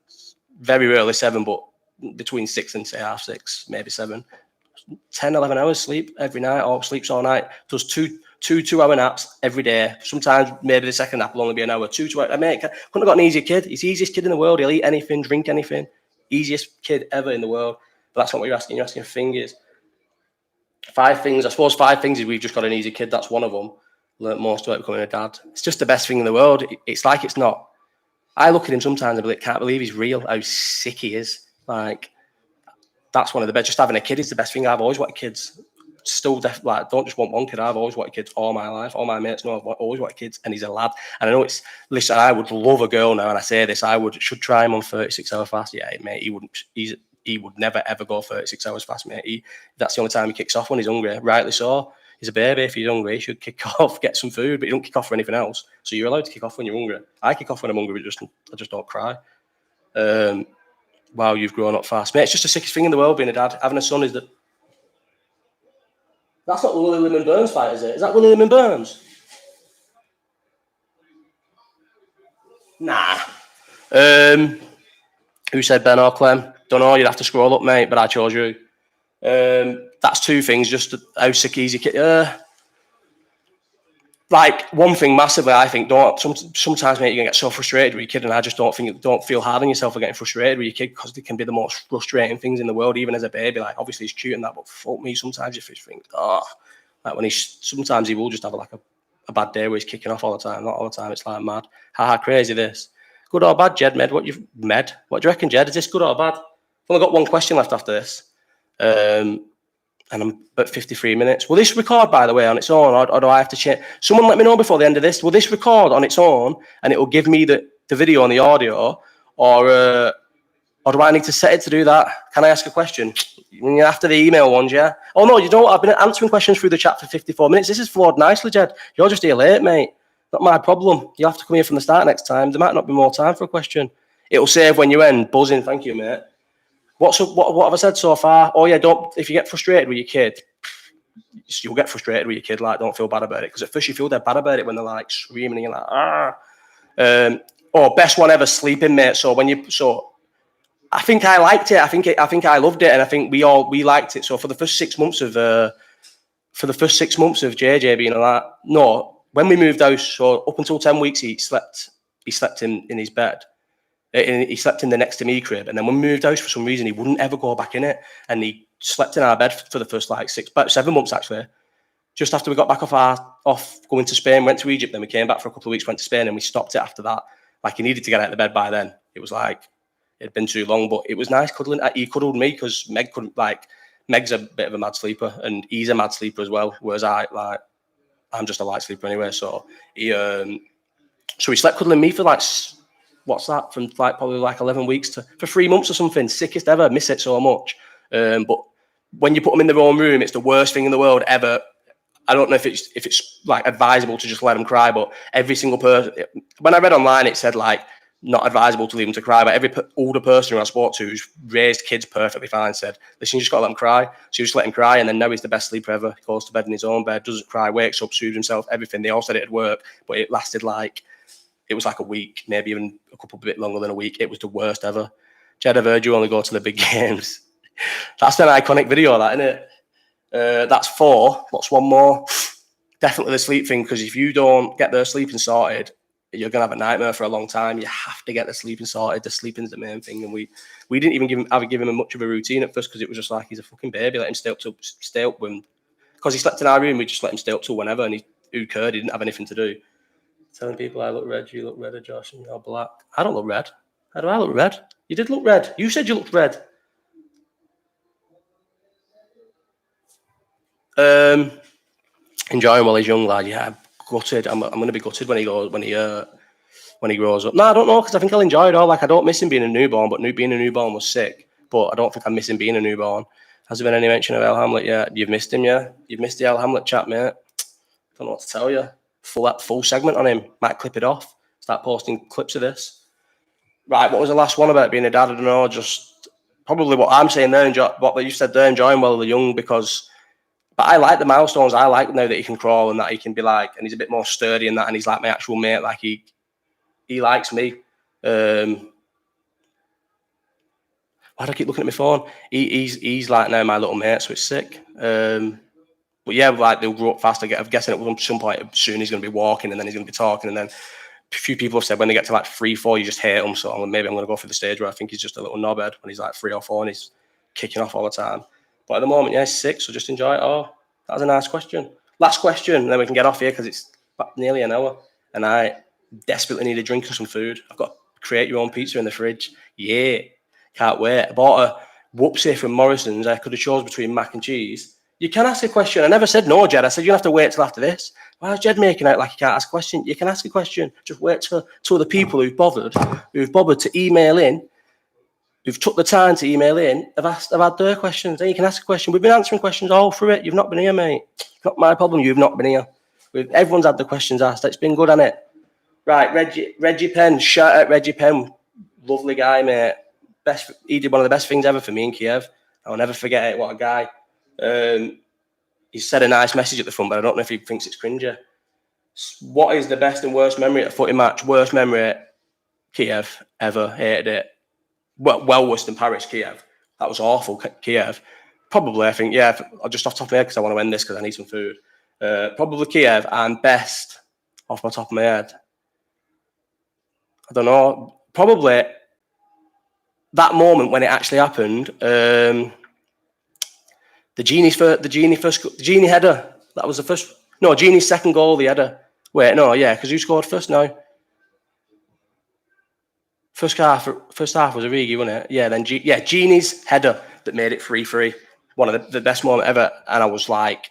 very early 7, but between 6 and say half 6, maybe 7. 10, 11 hours sleep every night, or sleeps all night. Does two 2-hour naps every day. Sometimes maybe the second nap will only be an hour. 2 hours. I mean, couldn't have got an easier kid. He's the easiest kid in the world. He'll eat anything, drink anything. Easiest kid ever in the world. But that's not what you're asking. You're asking fingers. 5 things. I suppose 5 things is we've just got an easy kid. That's one of them. Learned most about becoming a dad. It's just the best thing in the world. It's like it's not. I look at him sometimes and be like, can't believe he's real. How sick he is. Like, that's one of the best. Just having a kid is the best thing. I've always wanted kids. Still, like, don't just want one kid. I've always wanted kids all my life. All my mates know I've always wanted kids, and he's a lad. And I know it's. Listen, I would love a girl now, and I say this. Should try him on 36-hour fast. Yeah, mate, he wouldn't. He would never ever go 36 hours fast, mate. That's the only time he kicks off when he's hungry. Rightly so. He's a baby. If he's hungry, he should kick off, get some food, but you don't kick off for anything else. So you're allowed to kick off when you're hungry. I kick off when I'm hungry, but I just don't cry. Wow, you've grown up fast, mate. It's just the sickest thing in the world being a dad. Having a son is the. That's not the Willie Lemon Burns fight, is it? Is that Willie Lemon Burns? Nah. Who said Ben or Clem? Don't know. You'd have to scroll up, mate. But I chose you. That's 2 things. Just how sick easy kid. Like one thing massively, I think. Sometimes, mate, you can get so frustrated with your kid, and I just don't feel hard on yourself for getting frustrated with your kid because they can be the most frustrating things in the world, even as a baby. Like obviously he's cute and that, but fuck me, sometimes you think, like when sometimes he will just have like a bad day where he's kicking off all the time. Not all the time. It's like mad. Haha, crazy this. Good or bad, Jed? What do you reckon, Jed? Is this good or bad? I've only got one question left after this. And I'm at 53 minutes. Will this record, by the way, on its own, or do I have to change? Someone let me know before the end of this. Will this record on its own, and it will give me the video and the audio, or do I need to set it to do that? Can I ask a question? After the email ones, yeah? Oh, no, you don't. I've been answering questions through the chat for 54 minutes. This has flowed nicely, Jed. You're just here late, mate. Not my problem. You'll have to come here from the start next time. There might not be more time for a question. It'll save when you end. Buzzing. Thank you, mate. What have I said so far? Oh, yeah, if you get frustrated with your kid, you'll get frustrated with your kid. Like, don't feel bad about it. Because at first you feel they're bad about it when they're like screaming and you're like, best one ever, sleeping, mate. So I think I liked it. I think I loved it. And I think we liked it. So for the first 6 months of JJ being like, no, when we moved house, so up until 10 weeks, he slept in his bed. He slept in the next to me crib, and then when we moved house, for some reason he wouldn't ever go back in it, and he slept in our bed for the first like 7 months actually. Just after we got back off going to Spain, went to Egypt, then we came back for a couple of weeks, went to Spain, and we stopped it after that. Like he needed to get out of the bed by then. It was like it'd been too long, but it was nice cuddling. He cuddled me because Meg couldn't. Like Meg's a bit of a mad sleeper, and he's a mad sleeper as well. Whereas I'm just a light sleeper anyway. So he slept cuddling me for like. What's that? From like probably like 11 weeks for 3 months or something. Sickest ever. I miss it so much. But when you put them in their own room, it's the worst thing in the world ever. I don't know if it's like advisable to just let them cry, but every single person, when I read online, it said like not advisable to leave them to cry, but every older person who I spoke to who's raised kids perfectly fine said, listen, you just got to let them cry. So you just let him cry, and then now he's the best sleeper ever. He goes to bed in his own bed, doesn't cry, wakes up, soothes himself, everything. They all said it'd work, but it lasted like, it was like a week, maybe even a couple bit longer than a week. It was the worst ever. Jed, I've heard you only go to the big games. That's an iconic video, that, isn't it? That's 4. What's one more? Definitely the sleep thing, because if you don't get their sleeping sorted, you're going to have a nightmare for a long time. You have to get the sleeping sorted. The sleeping's the main thing. And we didn't even give him much of a routine at first, because it was just like, he's a fucking baby. Let him stay up when, because he slept in our room, we just let him stay up till whenever, and who cared? He didn't have anything to do. Telling people I look red, you look redder, Josh, and you're black. I don't look red. How do I look red? You did look red. You said you looked red. Enjoying while he's young, lad. Yeah, gutted. I'm going to be gutted when he grows up. No, I don't know, because I think I'll enjoy it all. Like, I don't miss him being a newborn, but being a newborn was sick. But I don't think I miss him being a newborn. Has there been any mention of El Hamlett yet? You've missed him, yeah? You've missed the El Hamlett chat, mate. Don't know what to tell you. Full segment on him. Might clip it off. Start posting clips of this. Right, what was the last one about being a dad? I don't know. Just probably what I'm saying there, what you said there, enjoying while they're young, because. But I like the milestones. I like now that he can crawl and that he can be like, and he's a bit more sturdy and that, and he's like my actual mate. Like he likes me. Why do I keep looking at my phone? He's like now my little mate, so it's sick. But yeah, like they'll grow up fast. I'm guessing at some point soon he's going to be walking, and then he's going to be talking, and then a few people have said when they get to like 3, 4, you just hate him. So maybe I'm going to go for the stage where I think he's just a little knobhead when he's like 3 or 4 and he's kicking off all the time. But at the moment, yeah, he's 6, so just enjoy it. Oh, that was a nice question. Last question, and then we can get off here because it's nearly an hour. And I desperately need a drink and some food. I've got to create your own pizza in the fridge. Yeah, can't wait. I bought a whoopsie from Morrison's. I could have chose between mac and cheese. You can ask a question. I never said no, Jed. I said you have to wait till after this. Why is Jed making out like you can't ask a question? You can ask a question. Just wait till the people who've bothered to email in, who've took the time to email in, have had their questions. Then you can ask a question. We've been answering questions all through it. You've not been here, mate. It's not my problem. You've not been here. Everyone's had the questions asked. It's been good, hasn't it? Right, Reggie Penn. Shout out Reggie Penn. Lovely guy, mate. He did one of the best things ever for me in Kiev. I'll never forget it. What a guy. He said a nice message at the front, but I don't know if he thinks it's cringy. What is the best and worst memory at a footy match? Worst memory at Kiev ever. Hated it. Well worse than Paris, Kiev. That was awful, Kiev. Probably, I think, yeah, I'll just off the top of my head because I want to end this because I need some food. Probably Kiev, and best off my top of my head. I don't know. Probably that moment when it actually happened. The Genie's header. That was the first. No, Genie's second goal, the header. Wait, no, yeah, because who scored first now? First half was Origi, wasn't it? Yeah, then Genie's header that made it 3-3. One of the best moments ever. And I was like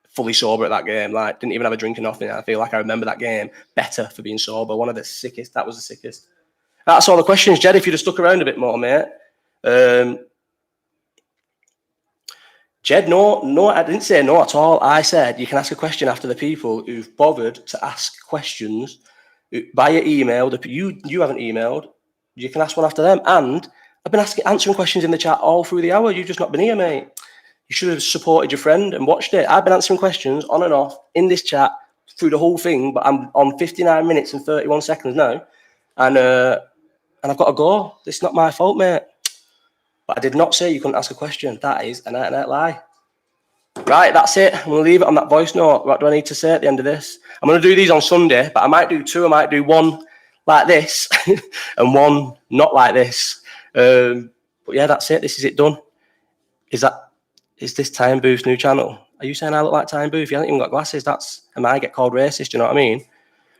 fully sober at that game. Like, didn't even have a drink or nothing. I feel like I remember that game better for being sober. One of the sickest. That was the sickest. That's all the questions, Jed, if you'd have stuck around a bit more, mate. Jed, no, I didn't say no at all. I said you can ask a question after the people who've bothered to ask questions via email. You haven't emailed. You can ask one after them. And I've been answering questions in the chat all through the hour. You've just not been here, mate. You should have supported your friend and watched it. I've been answering questions on and off in this chat through the whole thing, but I'm on 59 minutes and 31 seconds now. And I've got to go. It's not my fault, mate. But I did not say you couldn't ask a question. That is an out-and-out lie. Right, that's it. I'm going to leave it on that voice note. What do I need to say at the end of this? I'm going to do these on Sunday, but I might do 2. I might do one like this and one not like this. But yeah, that's it. This is it done. Is this Time Booth's new channel? Are you saying I look like Time Booth? You haven't even got glasses. I might get called racist. Do you know what I mean?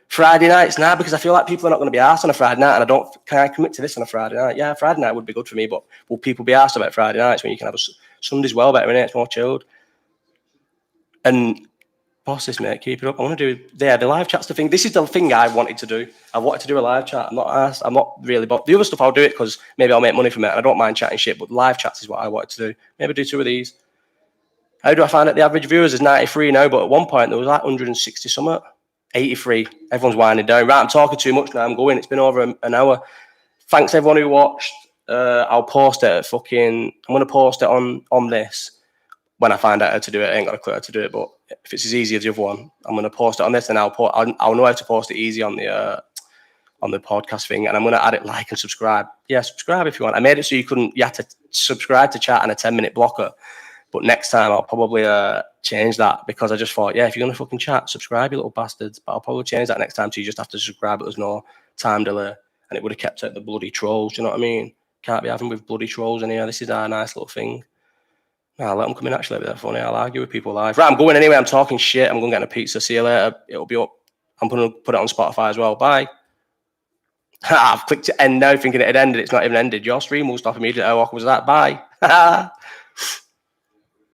Friday nights now, because I feel like people are not going to be asked on a Friday night, and can I commit to this on a Friday night? Yeah, Friday night would be good for me, but will people be asked about Friday nights when you can have Sunday's well better, innit? It's more chilled. And boss this, mate, keep it up. I want to do the live chat's the thing. This is the thing I wanted to do. I wanted to do a live chat. I'm not asked. I'm not really, but the other stuff I'll do it because maybe I'll make money from it. And I don't mind chatting shit, but live chats is what I wanted to do. Maybe do 2 of these. How do I find out the average viewers is 93 now? But at one point there was like 160 something. 83. Everyone's winding down. Right, I'm talking too much now. I'm going. It's been over an hour. Thanks everyone who watched. I'll post it at I'm going to post it on this when I find out how to do it. I ain't got a clue how to do it, but if it's as easy as the other one, I'm going to post it on this, and I'll know how to post it easy on the podcast thing, and I'm going to add it, like and subscribe. Yeah, subscribe if you want. I made it so you had to subscribe to chat and a 10-minute blocker. But next time I'll probably change that, because I just thought, yeah, if you're going to fucking chat, subscribe, you little bastards. But I'll probably change that next time, so you just have to subscribe, but there's no time delay. And it would have kept out the bloody trolls, you know what I mean? Can't be having with bloody trolls in here. This is our nice little thing. Nah, let them come in, actually, a bit funny. I'll argue with people live. Right, I'm going anyway. I'm talking shit. I'm going to get a pizza. See you later. It'll be up. I'm going to put it on Spotify as well. Bye. I've clicked to end now thinking it had ended. It's not even ended. Your stream will stop immediately. How awkward was that? Bye.